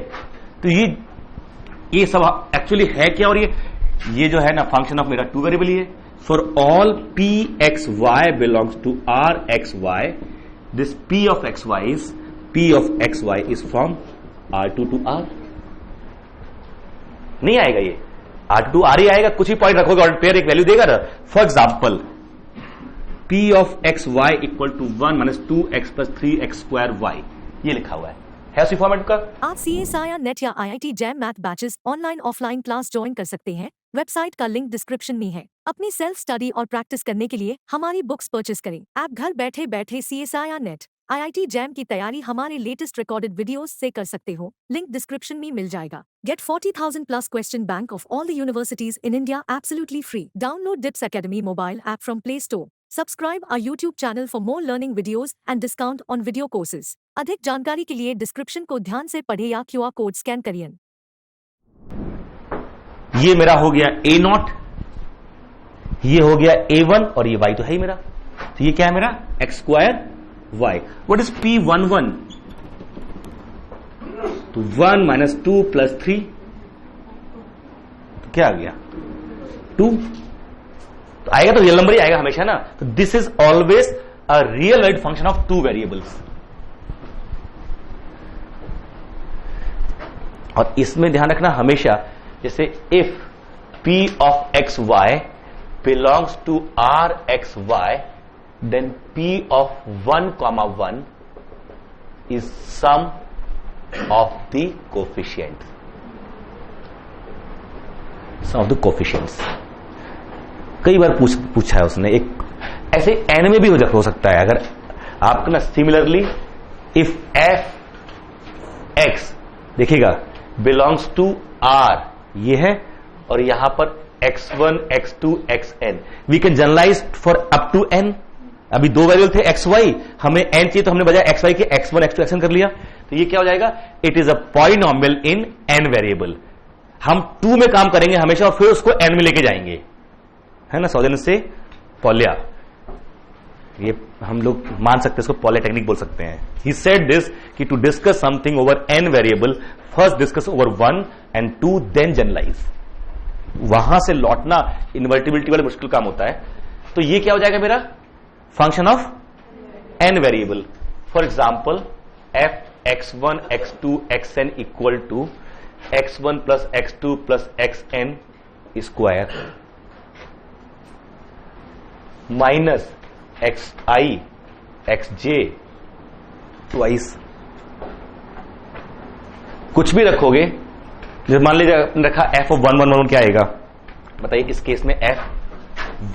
तो ये सब एक्चुअली है क्या, और ये जो है ना फंक्शन ऑफ मेरा टू वेरिएबल ही है, for all p x y belongs to r x y, this p of xy is from r2 to r, नहीं आएगा ये r2 to r ही आएगा, कुछ ही पॉइंट रखोगे और पेयर एक वैल्यू देगा ना, for example p of xy equal to 1 minus 2x plus 3x square y, ये लिखा हुआ है उसी फॉर्मेट का। आप CSIR नेट या IIT jam math batches online offline class join कर सकते हैं, वेबसाइट का लिंक डिस्क्रिप्शन में है। अपनी सेल्फ स्टडी और प्रैक्टिस करने के लिए हमारी बुक्स परचेस करें। आप घर बैठे बैठे CSIR नेट IIT जैम की तैयारी हमारे लेटेस्ट रिकॉर्डेड वीडियोस से कर सकते हो, लिंक डिस्क्रिप्शन में मिल जाएगा। Get 40,000 plus question bank of all the universities in India absolutely free. Download DIPS Academy mobile app from Play Store. Subscribe our YouTube channel for more learning videos and discount on video courses. अधिक जानकारी के लिए description को ध्यान से पढ़े या QR code scan करिए। ये मेरा हो गया a नॉट, ये हो गया a1 और ये y तो है ही मेरा, तो ये क्या है मेरा x square y। What is p11, तो 1 माइनस 2 प्लस 3, तो क्या आ गया 2, तो आएगा तो रियल नंबर ही आएगा हमेशा ना, तो this is always a real valued function of two variables. और इसमें ध्यान रखना हमेशा, जैसे if p of x Y belongs to r x y, then p of 1, 1 is sum of the coefficients. Sum of the coefficients. कई बार पूछा है उसने, एक ऐसे n में भी हो सकता है, अगर आपका ना सिमिलरली इफ f x देखिएगा बिलोंग्स टू r, ये है, और यहां पर x1 x2 xn, we can generalize for up to n। अभी दो वेरिएबल थे एक्स वाई, हमें n चाहिए तो हमने बजाय एक्स वाई के x1 x2 xn कर लिया, तो ये क्या हो जाएगा, it is a polynomial in n variable. हम 2 में काम करेंगे हमेशा और फिर उसको n में लेके जाएंगे, है ना, सौजन्य से पॉलिया, ये हम लोग मान सकते हैं, इसको पॉलिटेक्निक बोल सकते हैं। ही सेड दिस कि to discuss something over n variable, first discuss over 1 and 2 then generalize. वहां से लौटना इन्वर्टिबिलिटी वाला मुश्किल काम होता है। तो ये क्या हो जाएगा मेरा function of n variable. For example f x1 x2 xn equal to x1 plus x2 plus xn square minus xi xj twice. कुछ भी रखोगे, जैसे मान लीजिए रखा f of 1 1 1 क्या आएगा, बताइए इस केस में f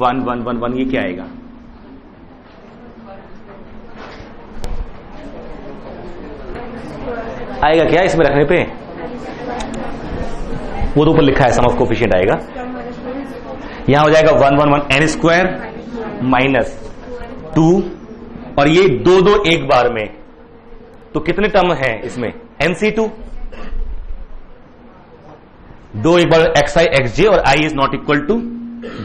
1 1 1 1 ये क्या आएगा, आएगा क्या इसमें रखने पे, वो तो ऊपर लिखा है सम ऑफ कोफिशिएंट आएगा, यहां हो जाएगा 1 1 1 n स्क्वायर माइनस 2, और ये 2 2 एक बार में, तो कितने टर्म है इसमें nc2, 2 एक बार xi xj और i is not equal to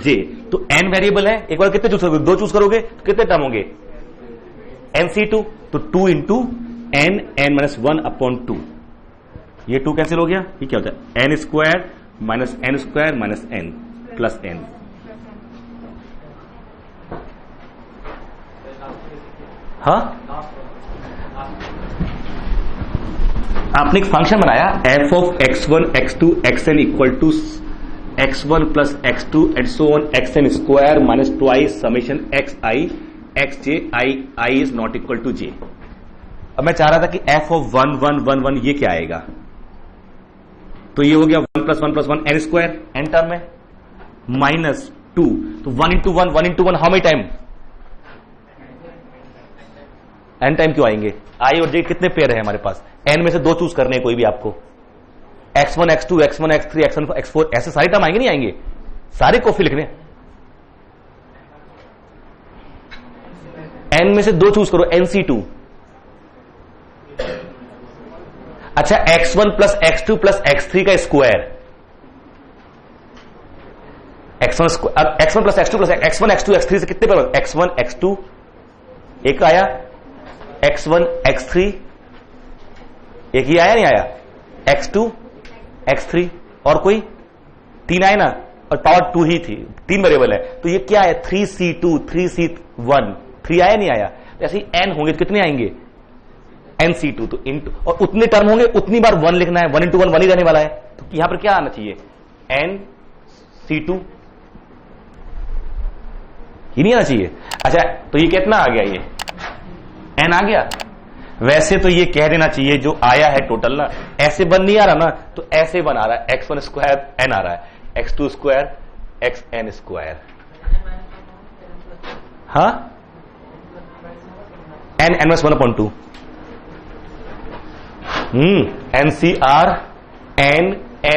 j, तो n वेरिएबल है, एक बार कितने चूज करोगे, 2 चूज करोगे तो कितने टर्म होंगे nc2, तो 2 into n n minus 1 upon 2, ये 2 कैंसिल हो गया, ये क्या होता है N square minus N square minus N plus N. हाँ, आपने एक फंक्शन बनाया F of x1 x2 xn equal to x1 plus x2 and so on xn square minus twice summation xi xj i is not equal to j। अब मैं चाह रहा था कि f ऑफ 1 1 1 1 ये क्या आएगा, तो ये हो गया 1 plus 1 n square n term में माइनस 2, तो 1 into 1 how many time, N time क्यों आएंगे, आई और जे कितने पेयर है हमारे पास, एन में से 2 चूज करने हैं कोई भी आपको, x1 x2 x1 x3 x1 x4 ऐसे सारे टर्म आएंगे नहीं आएंगे, सारे कॉफी लिखने, एन में से 2 चूज करो nc2। अच्छा x1 plus x2 plus x3 का square, x1 plus x2 plus x1 x2 x3 से कितने पेयर, x1 x2 एक आया, x1 x3 एक ही आया नहीं आया, x2 x3 और कोई 3 आए ना, और पावर 2 ही थी, 3 वेरिएबल है, तो ये क्या है 3c2 3c1 3 आया नहीं आया, तो ऐसे ही n होंगे तो कितने आएंगे nc2, तो इंटू और उतने टर्म होंगे उतनी बार 1 लिखना है, 1 इंटू 1 1 ही रहने वाला है, तो यहां पर क्या आना चाहिए nc2, ये नहीं आना चाहिए। अच्छा तो ये कितना आ गया, ये n आ गया, वैसे तो ये कह देना चाहिए जो आया है टोटल ना, ऐसे बन नहीं आ रहा ना, तो ऐसे बन आ रहा है x1 स्क्वायर n आ रहा है, x2 स्क्वायर xn स्क्वायर, हाँ n minus 1/2 NCR n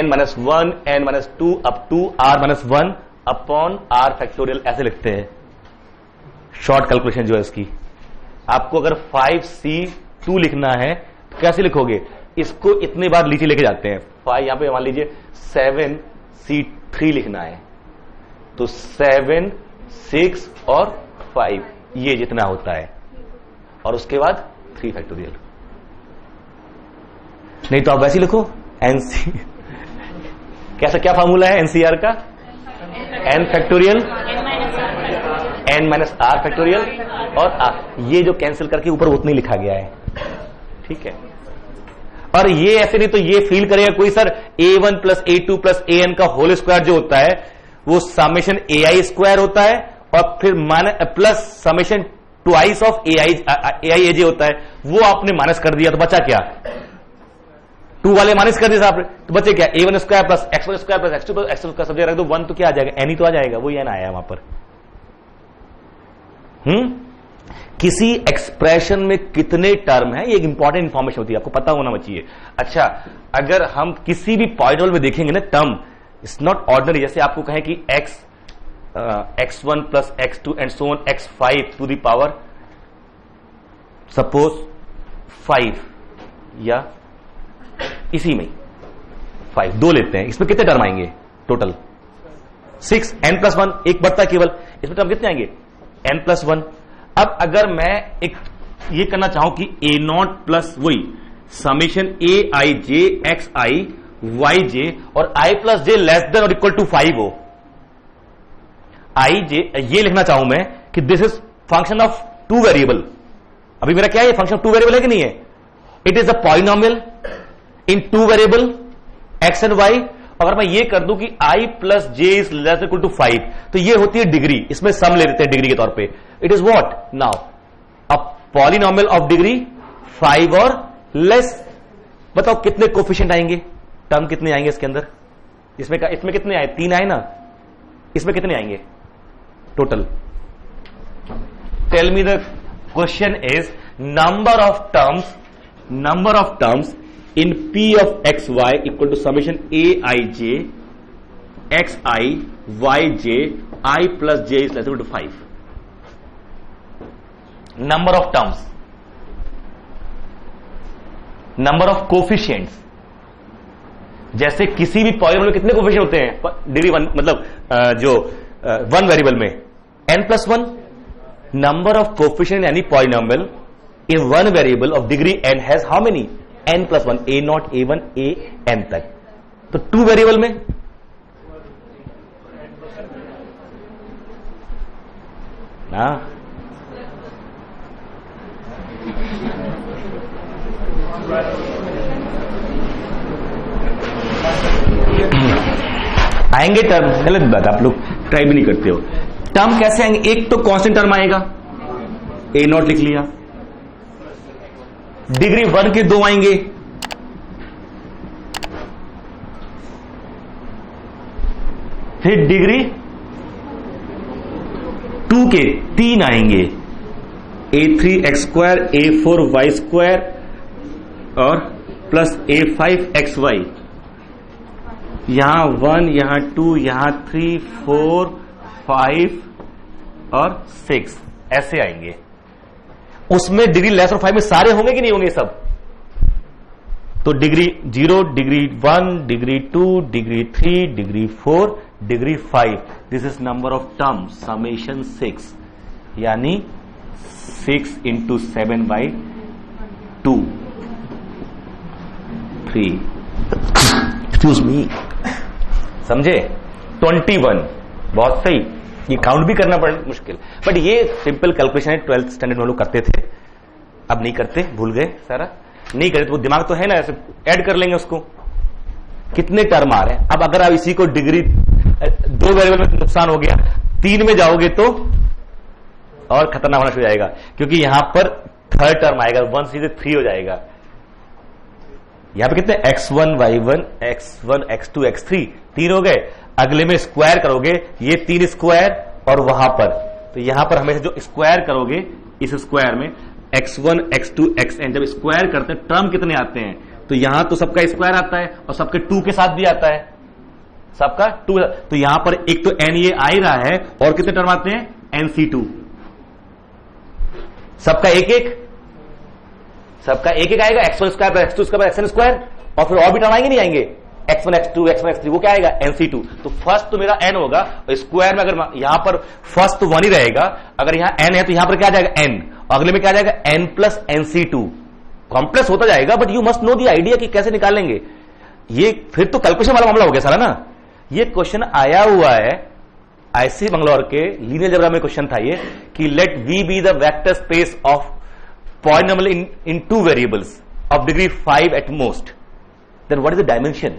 minus 1 n minus 2 up to r minus 1 upon r factorial, ऐसे लिखते हैं शॉर्ट कैलकुलेशन जो है इसकी। आपको अगर 5c2 लिखना है तो कैसे लिखोगे, इसको इतने बार नीचे लेके जाते हैं, 5 यहां पे मान लीजिए 7c3 लिखना है, तो 7 6 और 5 ये जितना होता है, और उसके बाद 3 फैक्टोरियल, नहीं तो आप वैसे लिखो NC कैसा क्या फॉर्मूला है NCR का, n factorial n minus r factorial और r, ये जो कैंसिल करके ऊपर उतना ही लिखा गया है, ठीक है। और ये ऐसे नहीं तो ये फील करेगा कोई sir a1 plus a2 plus an का होल स्क्वायर जो होता है वो समेशन ai स्क्वायर होता है, और फिर plus summation twice of ai aj होता है, वो आपने माइनस कर दिया तो बचा क्या, 2 वाले माइनस कर दिया आपने, तो बचे क्या a1 square plus x1 square plus x2 plus x2 का सब जगह रख दो 1, तो क्या आ जाएगा n ही तो आ जाएगा, वो n आया वहां पर। किसी एक्सप्रेशन में कितने टर्म है, ये एक इंपॉर्टेंट इंफॉर्मेशन होती है, आपको पता होना चाहिए। अच्छा अगर हम किसी भी पॉइंट में देखेंगे ना टर्म, इट्स नॉट ऑर्डिनरी, जैसे आपको कहें कि x1 plus x2 and so on x5 to the power suppose 5, या इसी में 5 2 लेते हैं, इसमें कितने टर्म आएंगे टोटल 6, n प्लस 1 एक बढ़ता है केवल, इसमें टर्म कितने आएंगे n प्लस 1। अब अगर मैं एक ये करना चाहूं कि a0 प्लस वही summation a i j x i y j और i plus j less than और इक्वल टू 5 हो, i j ये लिखना चाहूं मैं कि this is function of 2 variable, अभी मेरा क्या है फंक्शन 2 वेरिएबल है कि नहीं है, it is a polynomial in 2 variable x and y। अगर मैं ये कर दूं कि i plus j is less equal to 5, तो ये होती है डिग्री, इसमें सम ले लेते हैं डिग्री के तौर पे, it is what now a polynomial of degree 5 और लेस। बताओ कितने कोफिशिएंट आएंगे, टर्म कितने आएंगे इसके अंदर, इसमें कितने आए 3 आए ना, इसमें कितने आएंगे total, tell me the question is number of terms in P of xy equal to summation aij xi yj I plus j is less equal to 5. Number of terms, number of coefficients, जैसे किसी भी polynomial में कितने coefficient होते हैं degree 1, मतलब जो 1 variable में n plus 1, number of coefficient यानी polynomial in 1 variable of degree n has how many n+1 a0 a1 a n तक। तो 2 वेरिएबल में ना आएंगे टर्म, गलत बात, आप लोग ट्राई भी नहीं करते हो। टर्म कैसे आएंगे? एक तो कांस्टेंट टर्म आएगा, a0 लिख लिया, डिग्री 1 के 2 आएंगे, फिर डिग्री 2 के 3 आएंगे, a3x² a4y² और प्लस a5xy, यहां 1 यहां 2 यहां 3 4 5 और 6 ऐसे आएंगे। उसमें डिग्री लेस और 5 में सारे होंगे कि नहीं होंगे सब? तो degree 0, degree 1, degree 2, degree 3, degree 4, degree 5, this is number of term summation 6, यानी 6 इंटू 7/2 3, एक्सक्यूज मी, समझे? 21, बहुत सही। ये काउंट भी करना पड़े मुश्किल, बट ये सिंपल कैलकुलेशन है, 12th स्टैंडर्ड में लोग करते थे, अब नहीं करते, भूल गए सारा, नहीं करे तो वो दिमाग तो है ना, ऐसे ऐड कर लेंगे उसको, कितने टर्म आ रहे हैं। अब अगर आप इसी को डिग्री 2 वेरिएबल में नुकसान हो गया, 3 में जाओगे तो और खतरनाक होना शुरू हो जाएगा, क्योंकि यहां पर थर्ड टर्म आएगा, 1 सीधे 3 हो जाएगा। यहां पे कितने x1 y1 x1 x2 x3 3 हो गए, अगले में स्क्वायर करोगे, ये 3 स्क्वायर और वहां पर, तो यहां पर हमेशा जो स्क्वायर करोगे इस स्क्वायर में x1 x2 xn, जब स्क्वायर करते हैं टर्म कितने आते हैं? तो यहां तो सबका स्क्वायर आता है और सबके 2 के साथ भी आता है, सबका 2, तो यहां पर एक तो n ये आ ही रहा है, और कितने टर्म आते हैं? nc2, सबका एक एक, सबका एक एक आएगा, x1 square plus x2 square xn square, और फिर और भी टर्म आएंगे नहीं आएंगे? x1 x2 x1 x3, वो क्या आएगा? nc2। तो फर्स्ट तो मेरा n होगा, और स्क्वायर में अगर यहां पर फर्स्ट तो 1 ही रहेगा, अगर यहां n है तो यहां पर क्या आ जाएगा? n, और अगले में क्या आ जाएगा? n plus nc2। कॉम्प्लेक्स होता जाएगा, but you must know the idea कि कैसे निकालेंगे ये, फिर तो कैलकुलेशन वाला मामला हो गया सारा ना। ये क्वेश्चन आया हुआ है आईसी बंगलौर के लीनियर अलजेब्रा में, क्वेश्चन था ये कि let v be the vector space of polynomial in 2 variables of degree 5 at most, then what is the dimension?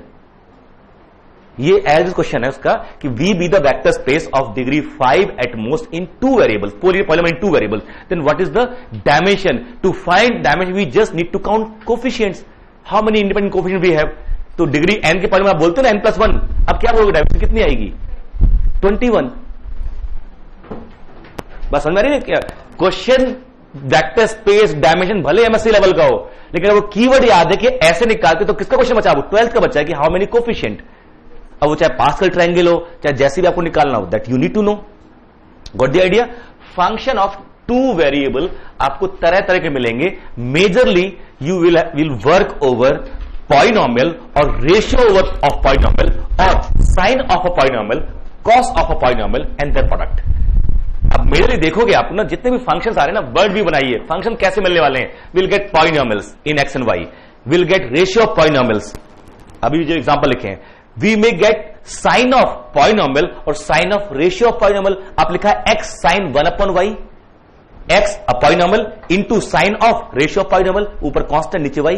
ये एज क्वेश्चन है उसका कि v be the vector space of degree 5 at most in 2 variables, polynomial in 2 variables, then what is the dimension? To find dimension we just need to count coefficients, how many independent coefficient we have. तो degree n के polynomial आप बोलते हैं ना n+1, अब क्या बोलोगे? Dimension कितनी आएगी? 21। बस समझ रही है क्या? क्वेश्चन वेक्टर स्पेस डायमेंशन भले एमएससी लेवल का हो, लेकिन वो कीवर्ड याद है कि ऐसे निकालते तो किसका क्वेश्चन बचा? वो 12th का बच्चा है कि हाउ मेनी कोफिशिएंट। अब वो चाहे पास्कल ट्रायंगल हो, चाहे जैसे भी आपको निकालना हो, that you need to know. Got the idea? Function of 2 variable आपको तरह तरह के मिलेंगे। Majorly you will work over polynomial और रेशियो ओवर ऑफ पॉलिनोमियल और sine of a polynomial, cos of a polynomial and their product. अब मेरे लिए देखोगे आप ना, जितने भी फंक्शंस आ रहे हैं ना, वर्ड भी बनाइए, फंक्शन कैसे मिलने वाले हैं? Will get polynomials in x and y, will get ratio of polynomials. अभी जो एग्जांपल लिखे हैं, we may get sine of polynomial और sine of ratio of polynomial. आप लिखा है x sine 1/y, x a polynomial into sine of ratio of polynomial, ऊपर constant नीचे y।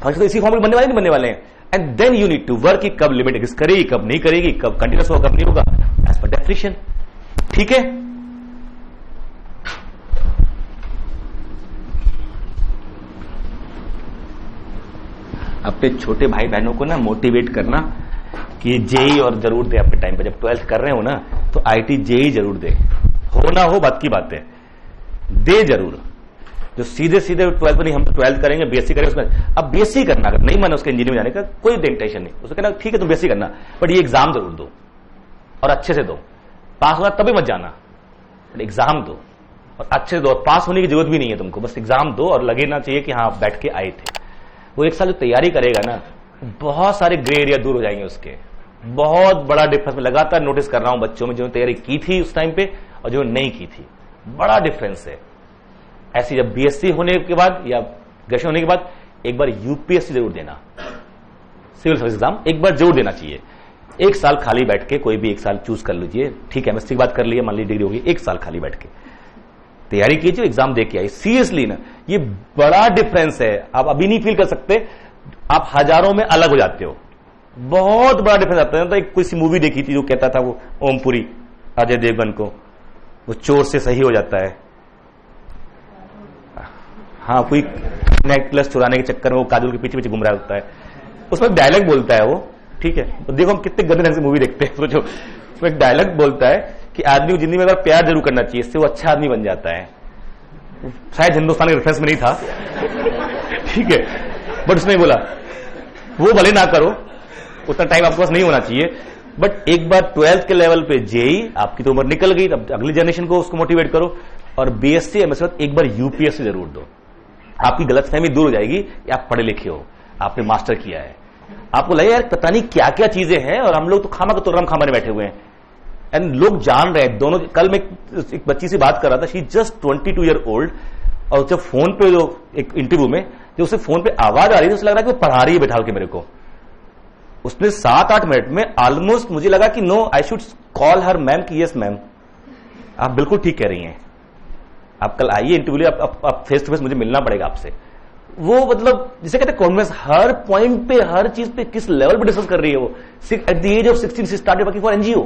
फंक्शन तो इसी फॉर्म में बनने वाले नहीं बनने वाले हैं। And then you need to work कि कब लिमिट एग्जिस्ट करेगी, कब नहीं करेगी, कब कंटिन्यूस होगा, कब नहीं होगा, एज पर डेफिनेशन। ठीक है? अपने छोटे भाई बहनों को ना मोटिवेट करना कि जेई और जरूर दे अपने टाइम पे, जब 12th कर रहे हो ना तो आईटी जेई जरूर दे, हो ना हो बात की बात है, दे जरूर। जो सीधे सीधे 12th में नहीं, हम तो 12th करेंगे, बीएससी करेंगे, उसमें अब बीएससी करना, अगर नहीं माना उसके इंजीनियरिंग जाने का कोई टेंशन नहीं, उसको कहना ठीक है तुम बीएससी करना, बट ये एग्जाम जरूर दो और अच्छे से दो। पास होगा तभी मत जाना, बट एग्जाम दो और अच्छे से दो। पास होने की जरूरत भी नहीं है तुमको, बस एग्जाम दो और लगेना चाहिए कि हाँ बैठ के आए थे। वो एक साल जो तैयारी करेगा ना, बहुत सारे ग्रे एरिया दूर हो जाएंगे उसके। बहुत बड़ा डिफरेंस मैं लगातार नोटिस कर रहा हूं बच्चों में, जिन्होंने तैयारी की थी उस टाइम पे और जो नहीं की थी, बड़ा डिफरेंस है। ऐसी जब बीएससी होने के बाद या ग्रेजुएशन होने के बाद एक बार यूपीएससी जरूर देना, सिविल सर्विस एग्जाम एक बार जरूर देना चाहिए। एक साल खाली बैठ के कोई भी एक साल चूज कर लीजिए, ठीक है, एमएससी की बात कर लिए, मान लीजिए डिग्री होगी, एक साल खाली बैठ के तैयारी कीजिए, एग्जाम दे के आई, सीरियसली ना, ये बड़ा डिफरेंस है। आप अभी नहीं फील कर सकते, आप हजारों में अलग हो जाते हो, बहुत बड़ा डिफरेंस आता है। तो एक कोई सी मूवी देखी थी जो कहता था वो ओमपुरी, अजय देवगन को, वो चोर से सही हो जाता है, हाँ, कोई नेकलेस चुराने के चक्कर में वो काजल के पीछे पीछे घूम रहा होता है, उसमें डायलॉग बोलता है वो, ठीक है, तो देखो हम कितने गंदे ढंग से मूवी देखते हैं, सोचो उसमें एक डायलॉग बोलता है कि आदमी को जिंदगी में अगर प्यार जरूर करना चाहिए, इससे वो अच्छा आदमी बन जाता है। शायद हिंदुस्तान के रेफरेंस में नहीं था ठीक है, बट उसने बोला वो भले ना करो, उतना टाइम आपके पास नहीं होना चाहिए, बट एक बार 12th के लेवल पे जेई, आपकी तो उम्र निकल गई, अब अगली जनरेशन को उसको मोटिवेट करो, और बीएससी एमएससी एक बार यूपीएससी जरूर दो। आपकी गलतफहमी दूर हो जाएगी कि आप पढ़े लिखे हो, आपने मास्टर किया है, आपको लगे यार पता नहीं क्या क्या चीजें हैं, और हम लोग तो खामा का तुर्रम खामाने बैठे हुए हैं, एंड लोग जान रहे हैं दोनों। कल मैं एक बच्ची से बात कर रहा था, शी जस्ट 22 ईयर ओल्ड, और जब फोन पे जो एक इंटरव्यू में जब उसे फोन पे आवाज आ रही थी, उसे लग रहा है कि वो पढ़ा रही है बैठाल के मेरे को। उसने 7-8 मिनट में ऑलमोस्ट मुझे लगा कि no, I should call her ma'am कि यस मैम, आप बिल्कुल ठीक कह रही हैं, आप कल आइए इंटरव्यू, आप फेस टू फेस मुझे मिलना पड़ेगा आपसे। वो मतलब जिसे कहते हैं कॉन्फिडेंस, हर पॉइंट पे, हर चीज पे किस लेवल पे डिस्कस कर रही है वो। एट द एज ऑफ 16 से स्टार्टेड वर्किंग फॉर एनजीओ,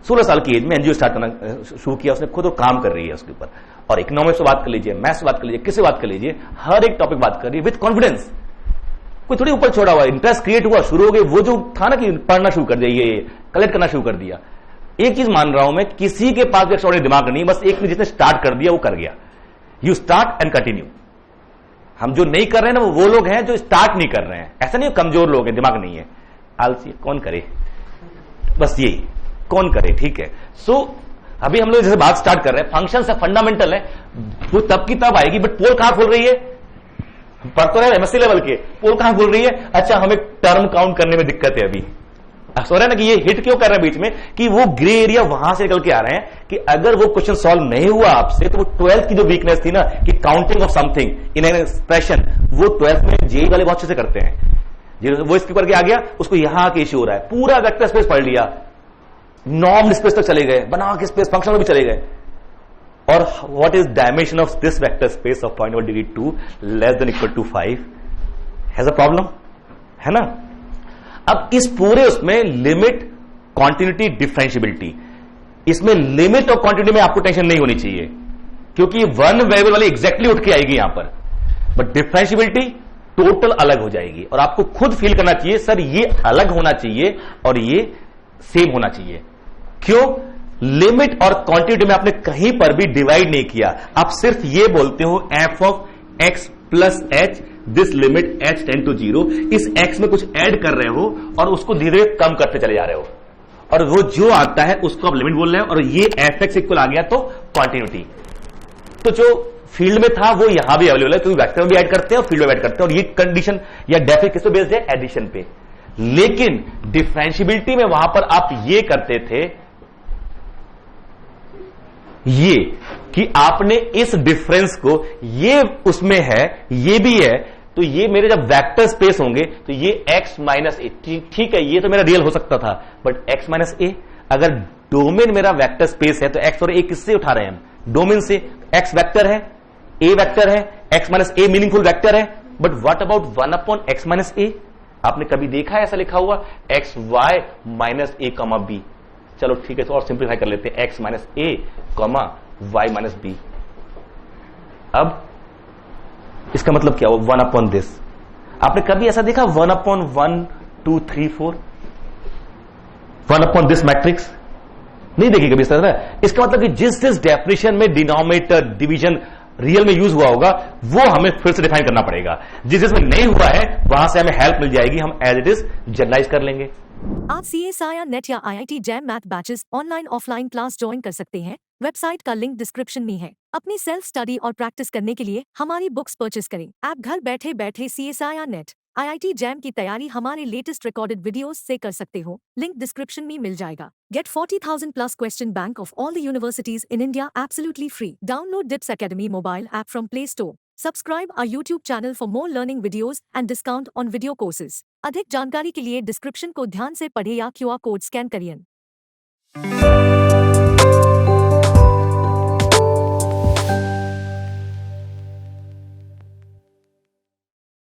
16 साल की एज में एनजीओ स्टार्ट करना शुरू किया उसने खुद, और काम कर रही है उसके ऊपर। और इकोनॉमिक्स से बात कर लीजिए, मैथ्स से बात कर लीजिए, किससे बात कर लीजिए, हर एक टॉपिक बात कर रही है विद कॉन्फिडेंस। कोई थोड़ी ऊपर छोड़ा हुआ, इंटरेस्ट क्रिएट हुआ, शुरू हो गई, वो जो था ना कि पढ़ना शुरू कर दिया, ये कलेक्ट करना शुरू कर दिया। एक चीज मान रहा हूं मैं, किसी के पास भी एक्स्ट्राऑर्डिनरी दिमाग नहीं, बस एक ने जिसने स्टार्ट कर दिया वो कर गया। You start and continue. हम जो नहीं कर रहे हैं ना, वो लोग हैं जो स्टार्ट नहीं कर रहे हैं। ऐसा नहीं कमजोर लोग हैं, दिमाग नहीं है, आलसी कौन करे, बस यही कौन करे, ठीक है। सो अभी हम लोग जैसे बात स्टार्ट कर रहे हैं, फंक्शन है, फंडामेंटल है, वो तब की तब आएगी, बट पोल कहां खोल रही है, पढ़ तो रहे एमएससी लेवल के, पोल कहां खोल रही है। अच्छा, हमें टर्म काउंट करने में दिक्कत है अभी, सो रहा है ना कि ये हिट क्यों कर रहे हैं बीच में, कि वो ग्रे एरिया वहां से निकल के आ रहे हैं कि अगर वो क्वेश्चन सॉल्व नहीं हुआ आपसे, तो वो 12th की जो वीकनेस थी ना कि counting of something in an expression, वो 12th में जेई वाले बहुत अच्छे से करते हैं। वो इसके ऊपर के आ गया, उसको यहां के इश्यू हो रहा है, पूरा वेक्टर स्पेस पढ़ लिया, नॉर्म स्पेस तक चले गए, बना के स्पेस फंक्शन में भी चले गए, और what is dimension of this vector space of 0.1 degree 2 less than equal to 5 has a problem, है ना। अब इस पूरे उसमें लिमिट, कॉन्टिन्यूटी, डिफरेंशियबिलिटी, इसमें लिमिट और क्वांटिटी में आपको टेंशन नहीं होनी चाहिए, क्योंकि वन वेरिएबल वाली एग्जैक्टली उठ के आएगी यहां पर, बट डिफरेंशियबिलिटी टोटल अलग हो जाएगी, और आपको खुद फील करना चाहिए सर ये अलग होना चाहिए और ये सेम होना चाहिए। क्यों? लिमिट और क्वांटिटी में आपने कहीं पर भी डिवाइड नहीं किया, आप सिर्फ ये बोलते हो F of x plus H, this limit H tend to 0, इस एक्स में कुछ ऐड कर रहे हो और उसको धीरे धीरे कम करते चले जा रहे हो, और वो जो आता है उसको आप लिमिट बोल रहे हो, और ये एफ एक्स इक्वल आ गया तो कॉन्टिन्यूटी। तो जो फील्ड में था वो यहां भी अवेलेबल है, क्योंकि वेक्टर में भी ऐड करते हैं और फील्ड में ऐड करते हैं, और ये कंडीशन या डेफिनेट किस पे बेस्ड है? एडिशन पे। लेकिन डिफरेंशियबिलिटी में वहां पर आप ये करते थे, ये कि आपने इस डिफरेंस को, ये उसमें है ये भी है, तो ये मेरे जब वेक्टर स्पेस होंगे तो ये x माइनस ए, ठीक है ये तो मेरा रियल हो सकता था, बट x माइनस ए, अगर डोमेन मेरा वेक्टर स्पेस है तो x और a किससे उठा रहे हैं हम? डोमेन से। x वेक्टर है, a वेक्टर है, x minus a meaningful vector है, but what about 1 upon x minus a? आपने कभी देखा है ऐसा लिखा हुआ x y minus a comma b? चलो ठीक है, तो और सिंप्लीफाई कर लेते हैं, x minus a comma y minus b. अब इसका मतलब क्या हुआ? 1 अपॉन दिस। आपने कभी ऐसा देखा 1 अपॉन 1 2 3 4, 1 अपॉन दिस मैट्रिक्स? नहीं देखी कभी इस तरह। इसका मतलब कि जिस डेफिनेशन में डिनोमिनेटर डिवीजन रियल में यूज हुआ होगा वो हमें फिर से डिफाइन करना पड़ेगा, जिसमें नहीं हुआ है वहां से हमें हेल्प मिल जाएगी, हम एज इट इज जनरलाइज कर लेंगे। आप CSIR नेट या IIT jam math batches online offline class join कर सकते हैं। वेबसाइट का लिंक डिस्क्रिप्शन में है। अपनी सेल्फ स्टडी और प्रैक्टिस करने के लिए हमारी बुक्स परचेस करें। आप घर बैठे बैठे CSIR नेट IIT जैम की तैयारी हमारे लेटेस्ट रिकॉर्डेड वीडियोस से कर सकते हो। लिंक डिस्क्रिप्शन में मिल जाएगा। Get 40,000 plus question bank of all the universities in India absolutely free. Download DIPS Academy mobile app from Play Store. Subscribe our YouTube channel for more learning videos and discount on video courses. अधिक जानकारी के लिए description को ध्यान से पढ़ें या QR code scan करिए।